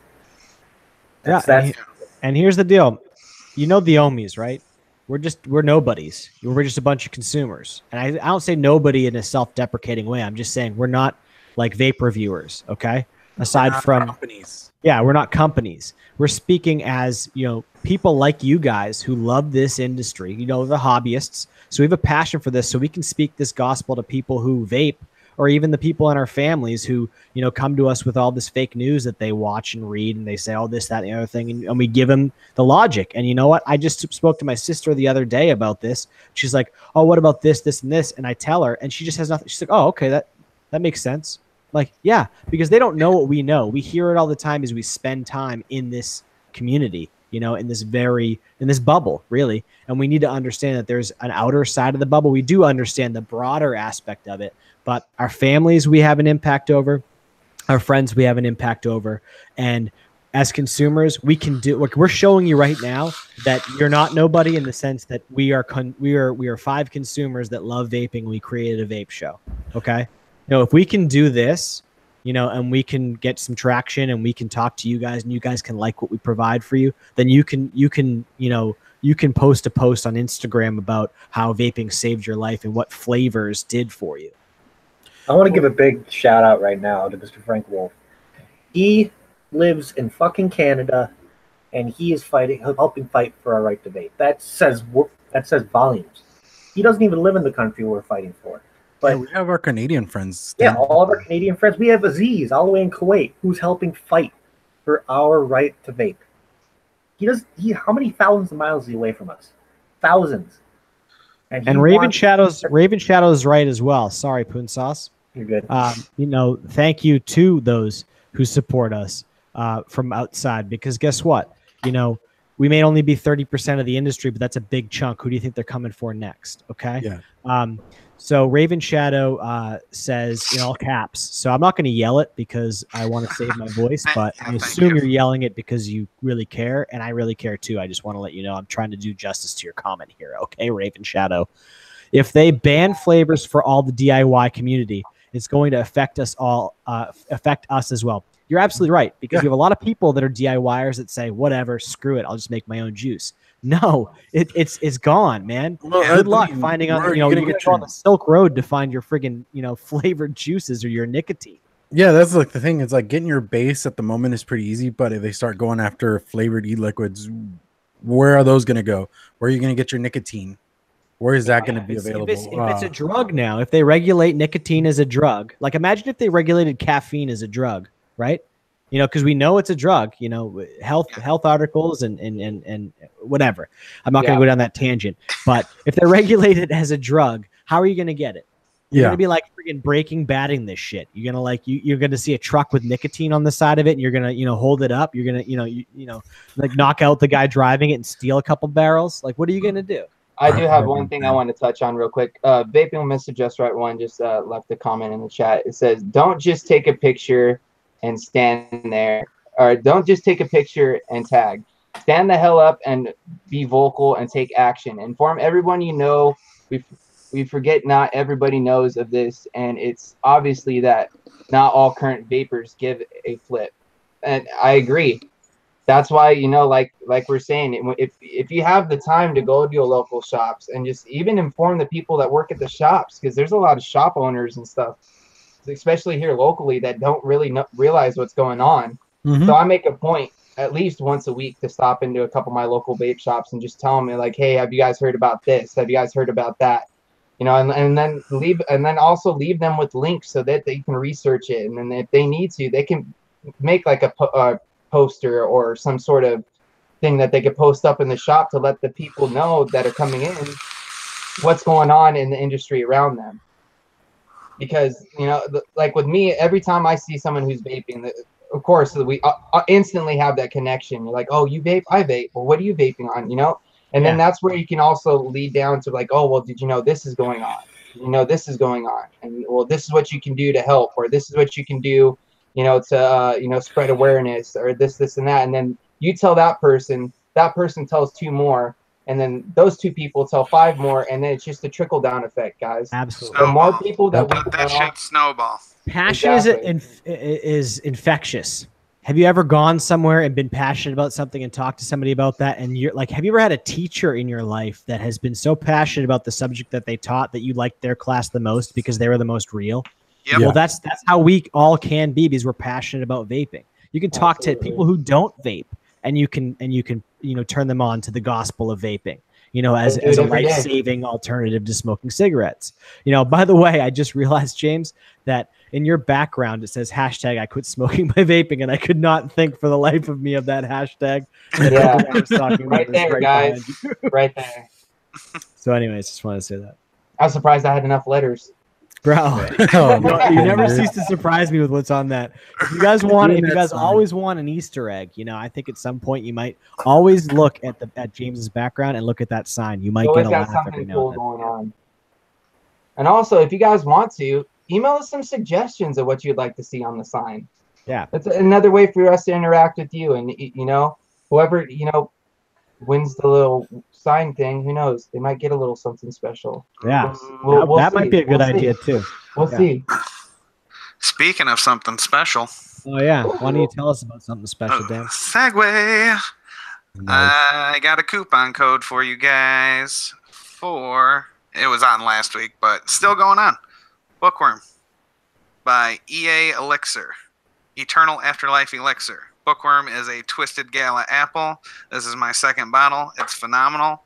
And here's the deal. You know the Ohmies, right? We're nobodies. We're just a bunch of consumers. And I don't say nobody in a self-deprecating way. I'm just saying we're not like vape reviewers, okay? Aside from companies. Yeah, we're not companies. We're speaking as, people like you guys who love this industry, the hobbyists. So we have a passion for this, so we can speak this gospel to people who vape, or even the people in our families who, come to us with all this fake news that they watch and read, and they say, oh, this, that, and the other thing, and we give them the logic. And you know what? I just spoke to my sister the other day about this. She's like, oh, what about this, this, and this? And I tell her, and she just has nothing. She's like, oh, okay, that makes sense. Like, yeah, because they don't know what we know. We hear it all the time as we spend time in this community, in this bubble, really. And we need to understand that there's an outer side of the bubble. We do understand the broader aspect of it, but our families, we have an impact over. Our friends, we have an impact over. And as consumers, we can do, we're showing you right now that you're not nobody, in the sense that we are 5 consumers that love vaping. We created a vape show. Okay. If we can do this, and we can get some traction, and we can talk to you guys, and you guys can like what we provide for you, then you can post a post on Instagram about how vaping saved your life and what flavors did for you. I want to give a big shout out right now to Mr. Frank Wolf. He lives in fucking Canada, and he is helping fight for our right to vape. That says volumes. He doesn't even live in the country we're fighting for. But we have our Canadian friends. Yeah, all of our Canadian friends. We have Aziz all the way in Kuwait who's helping fight for our right to vape. How many thousands of miles is he away from us? Thousands. And Raven Shadow's right as well. Sorry, PoonSauce. You're good. Thank you to those who support us from outside, because guess what? We may only be 30% of the industry, but that's a big chunk. Who do you think they're coming for next? Okay. Yeah. So Raven Shadow says in all caps. So I'm not going to yell it because I want to save my voice, but I assume you're yelling it because you really care, and I really care too. I just want to let you know I'm trying to do justice to your comment here. Okay, Raven Shadow. If they ban flavors for all the DIY community, it's going to affect us all, affect us as well. You're absolutely right, because you have a lot of people that are DIYers that say, whatever, screw it, I'll just make my own juice. No, it's gone, man. Well, good luck finding out. You're gonna go on the Silk Road to find your friggin' flavored juices or your nicotine. Yeah, that's like the thing. It's like getting your base at the moment is pretty easy, but if they start going after flavored e-liquids, where are those gonna go? Where are you gonna get your nicotine? Where is that going to be available? If it's a drug now, if they regulate nicotine as a drug, like imagine if they regulated caffeine as a drug, right? Because we know it's a drug, health articles and whatever. I'm not going to go down that tangent, but if they regulate it as a drug, how are you going to get it? You're going to be like freaking Breaking Badding this shit. You're going to you're going to see a truck with nicotine on the side of it, and you're going to, hold it up. You're going to, like knock out the guy driving it and steal a couple barrels. Like, what are you going to do? I do have one thing I want to touch on real quick. Vaping Mr. Just Right One just left a comment in the chat. It says, don't just take a picture and stand there, or don't just take a picture and tag. Stand the hell up and be vocal and take action. Inform everyone you know. We forget not everybody knows of this, and it's obviously that not all current vapors give a flip. And I agree. That's why, you know, like we're saying, if you have the time to go to your local shops and just even inform the people that work at the shops, because there's a lot of shop owners and stuff, especially here locally, that don't really realize what's going on. So I make a point at least once a week to stop into a couple of my local vape shops and just tell them, like, hey, have you guys heard about this? Have you guys heard about that? You know, and then also leave them with links so that they can research it. And then if they need to, they can make like a poster or some sort of thing that they could post up in the shop to let the people know that are coming in what's going on in the industry around them. Because, you know, like with me, every time I see someone who's vaping, of course, we instantly have that connection. You're like, oh, you vape? I vape. Well, what are you vaping on? You know? And then that's where you can also lead down to like, oh, well, did you know this is going on? You know, this is going on. And, well, this is what you can do to help, or this is what you can do, you know, to, you know, spread awareness, or this, and that. And then you tell that person tells 2 more. And then those 2 people tell 5 more, and then it's just a trickle down effect, guys. Absolutely. The more people that Let that shit snowball. Passion is infectious. Have you ever gone somewhere and been passionate about something and talked to somebody about that? And you're like, have you ever had a teacher in your life that has been so passionate about the subject that they taught that you liked their class the most because they were the most real? Yep. Well, that's how we all can be, because we're passionate about vaping. You can talk to people who don't vape, and you can you know, turn them on to the gospel of vaping, you know, as a life-saving alternative to smoking cigarettes. You know, by the way, I just realized, James, that in your background it says hashtag I quit smoking by vaping, and I could not think for the life of me of that hashtag. Yeah, right there, guys. Right there. So anyways, just wanted to say that. I was surprised I had enough letters. Bro, you never cease to surprise me with what's on that. If you guys always want an Easter egg, you know, I think at some point you might always look at James's background and look at that sign. You might get a laugh every now and then. Going on. And also, if you guys want to, email us some suggestions of what you'd like to see on the sign. Yeah, that's another way for us to interact with you. And you know, whoever, you know, wins the little sign thing, who knows? They might get a little something special. Yeah, that might be a good idea too. We'll see. Speaking of something special. Oh yeah, why don't you tell us about something special, Dan? Segue. Nice. I got a coupon code for you guys it was on last week, but still going on. Bookworm by EA Elixir. Eternal Afterlife Elixir. Bookworm is a Twisted Gala apple. This is my 2nd bottle. It's phenomenal.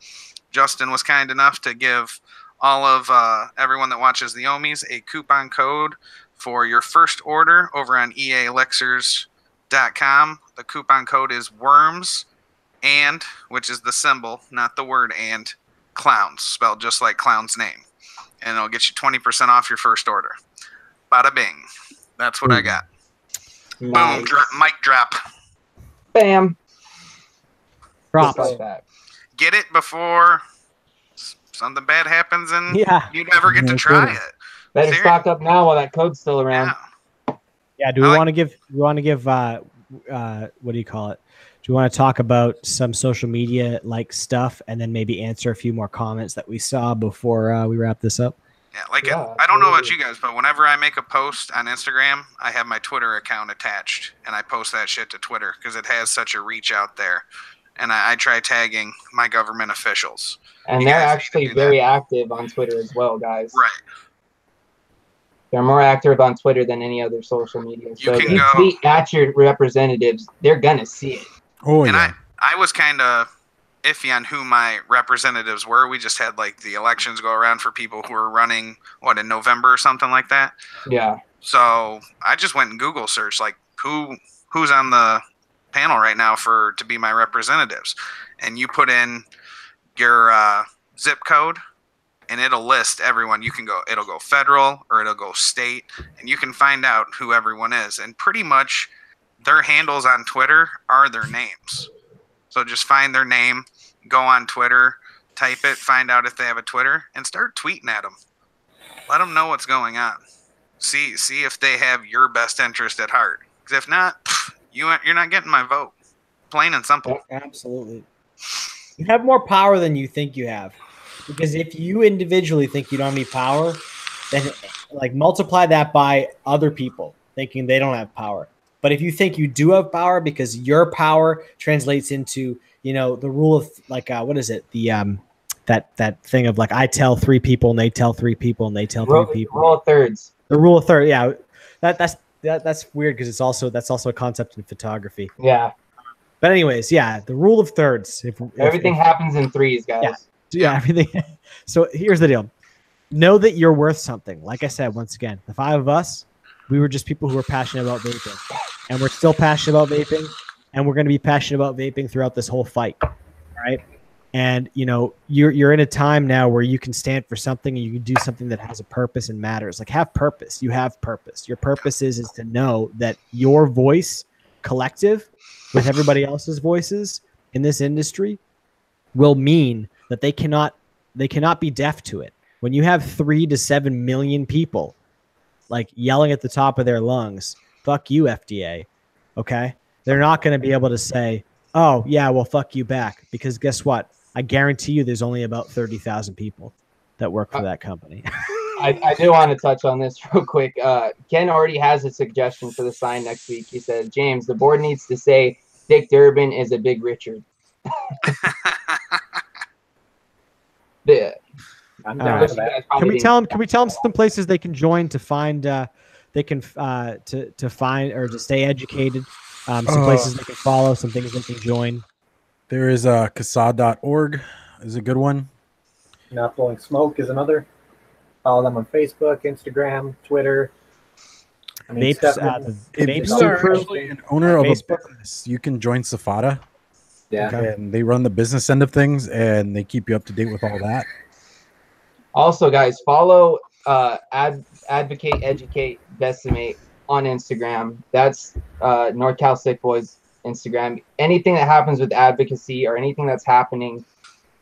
Justin was kind enough to give all of everyone that watches the Ohmies a coupon code for your first order over on eaelixirs.com. The coupon code is worms and, which is the symbol, not the word and, clowns, spelled just like clown's name. And it'll get you 20% off your first order. Bada bing. That's what I got. Nice. Boom. Mic drop. Bam. Props. Like that. Get it before something bad happens and you never get to try it. Better stock up now while that code's still around. Yeah. Do we want to give? What do you call it? Do you want to talk about some social media like stuff and then maybe answer a few more comments that we saw before we wrap this up? Yeah, I don't know about you guys, but whenever I make a post on Instagram, I have my Twitter account attached, and I post that shit to Twitter because it has such a reach out there. And I try tagging my government officials. And they're actually very active on Twitter as well, guys. Right. They're more active on Twitter than any other social media. So if you go, tweet at your representatives, they're going to see it. Oh, and yeah. I was kind of iffy on who my representatives were. We just had like the elections go around for people who were running, in November or something like that? Yeah. So I just went and Google searched like who's on the panel right now to be my representatives. And you put in your zip code and it'll list everyone. It'll go federal or it'll go state, and you can find out who everyone is. And pretty much their handles on Twitter are their names. So just find their name, go on Twitter, type it, find out if they have a Twitter, and start tweeting at them. Let them know what's going on. See if they have your best interest at heart. Because if not, you're not getting my vote. Plain and simple. Absolutely. You have more power than you think you have. Because if you individually think you don't have any power, then like multiply that by other people thinking they don't have power. But if you think you do have power because your power translates into, the rule of like, what is it? The that thing of like, I tell 3 people and they tell 3 people and they tell 3 people. Rule of thirds. The rule of thirds. Yeah. That's weird because that's also a concept in photography. Yeah. But anyways, yeah, the rule of thirds. Everything happens in threes, guys. Yeah, everything. So here's the deal. Know that you're worth something. Like I said, once again, the 5 of us, we were just people who were passionate about vaping. And we're still passionate about vaping. And we're going to be passionate about vaping throughout this whole fight. All right. And, you're in a time now where you can stand for something and you can do something that has a purpose and matters. Like, have purpose. You have purpose. Your purpose is to know that your voice, collective, with everybody else's voices in this industry, will mean that they cannot be deaf to it. When you have 3 to 7 million people like yelling at the top of their lungs, fuck you, FDA. Okay. They're not going to be able to say, oh yeah, well, fuck you back. Because guess what? I guarantee you there's only about 30,000 people that work for that company. I do want to touch on this real quick. Ken already has a suggestion for the sign next week. He said, James, the board needs to say Dick Durbin is a big Richard. Yeah. Can we tell them some places they can join to find to find or to stay educated, some places they can follow, some things they can join? There is CASA.org is a good one. Not Blowing Smoke is another. Follow them on Facebook, Instagram, Twitter. I mean, if you are actually an owner of a business, you can join Safada. Yeah. Okay. And they run the business end of things and they keep you up to date with all that. Also, guys, follow Advocate, Educate, Decimate on Instagram. That's NorCal Sick Boys Instagram. Anything that happens with advocacy or anything that's happening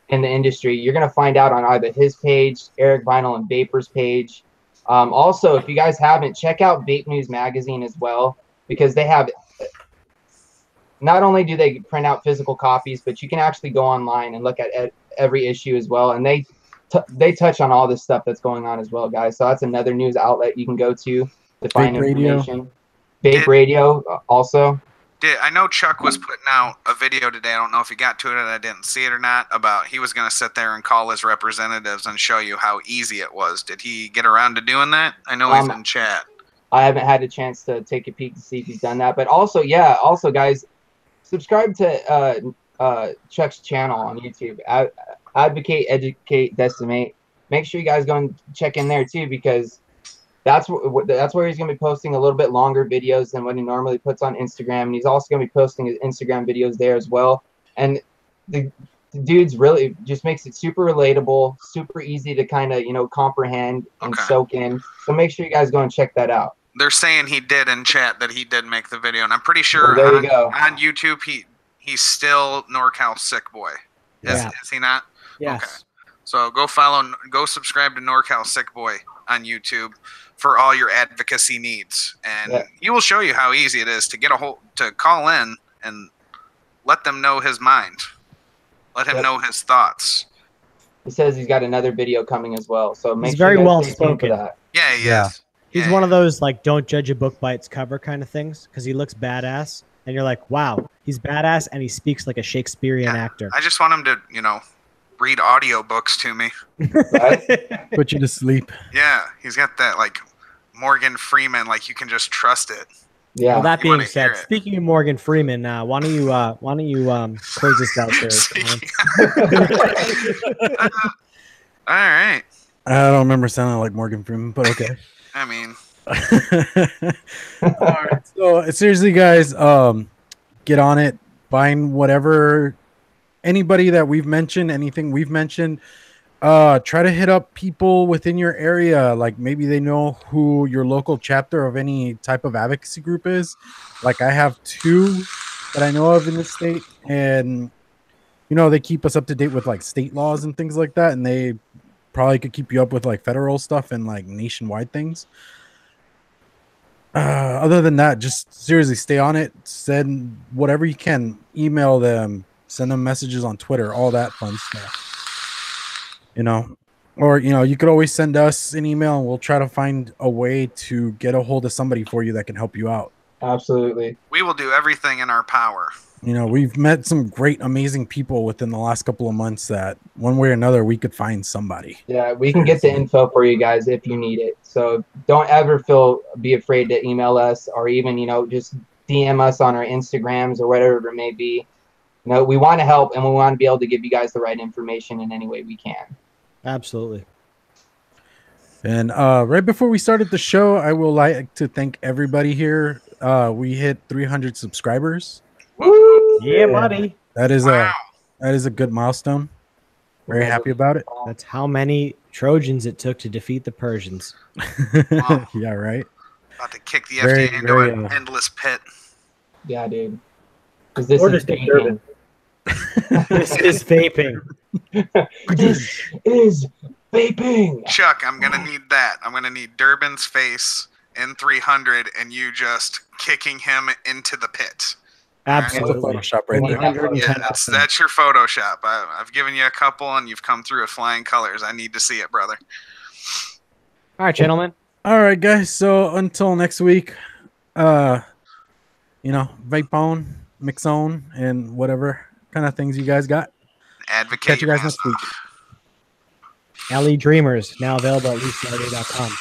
in the industry, you're going to find out on either his page, Eric Vinyl and Vapor's page. Also, if you guys haven't, check out Vape News Magazine as well, because they have, not only do they print out physical copies, but you can actually go online and look at every issue as well. And they touch on all this stuff that's going on as well, guys. So that's another news outlet you can go to find information. Vape Radio also. I know Chuck was putting out a video today. I don't know if he got to it and I didn't see it or not. About he was going to sit there and call his representatives and show you how easy it was. Did he get around to doing that? I know he's in chat. I haven't had a chance to take a peek to see if he's done that. But also, yeah, guys, subscribe to Chuck's channel on YouTube. Advocate, Educate, Decimate. Make sure you guys go and check in there too, because that's where he's going to be posting a little bit longer videos than what he normally puts on Instagram. And he's also going to be posting his Instagram videos there as well. And the dude's really just makes it super relatable, super easy to kind of, comprehend and soak in. So make sure you guys go and check that out. They're saying he did in chat that he did make the video. And I'm pretty sure on YouTube, he's still NorCal Sick Boy. Is he not? Yes. Okay. So go subscribe to NorCal Sick Boy on YouTube for all your advocacy needs, and he will show you how easy it is to to call in and let them know his mind, let him know his thoughts. He says he's got another video coming as well, so he's very well spoken. Yeah, he is. He's one of those like don't judge a book by its cover kind of things, because he looks badass, and you're like, wow, he's badass, and he speaks like a Shakespearean actor. I just want him to, read audiobooks to me. Put you to sleep. Yeah, he's got that like Morgan Freeman, like you can just trust it. Yeah. Well, that being said, speaking of Morgan Freeman, why don't you close this out there? All right. I don't remember sounding like Morgan Freeman, but okay. I mean, all right. So seriously, guys, get on it. Find whatever. Anybody that we've mentioned, anything we've mentioned, try to hit up people within your area. Like maybe they know who your local chapter of any type of advocacy group is. Like I have 2 that I know of in the state, and they keep us up to date with like state laws and things like that. And they probably could keep you up with like federal stuff and like nationwide things. Other than that, just seriously stay on it. Send whatever you can. Email them. Send them messages on Twitter. All that fun stuff. Or you could always send us an email, and we'll try to find a way to get a hold of somebody for you that can help you out. Absolutely. We will do everything in our power. We've met some great, amazing people within the last couple of months that one way or another we could find somebody. Yeah, we can get the info for you guys if you need it. So don't ever be afraid to email us, or even, just DM us on our Instagrams or whatever it may be. We want to help, and we want to be able to give you guys the right information in any way we can. Absolutely. And right before we started the show, I will like to thank everybody here. We hit 300 subscribers. Woo! Yeah, buddy. That is a good milestone. Very happy about it. That's how many Trojans it took to defeat the Persians. Wow. Yeah, right. About to kick the FDA into an endless pit. Yeah, dude. Or just take Durbin. This is vaping. This is vaping. Chuck, I'm going to need that. I'm going to need Durbin's face in 300 and you just kicking him into the pit. Absolutely. Photoshop right there. Yeah, that's your Photoshop. I've given you a couple and you've come through with flying colors. I need to see it, brother. All right, gentlemen. All right, guys. So until next week, vape on, mix on, and whatever kind of things you guys got. Advocate. Catch you guys next week. LE Dreamers, now available at leastsaturday.com.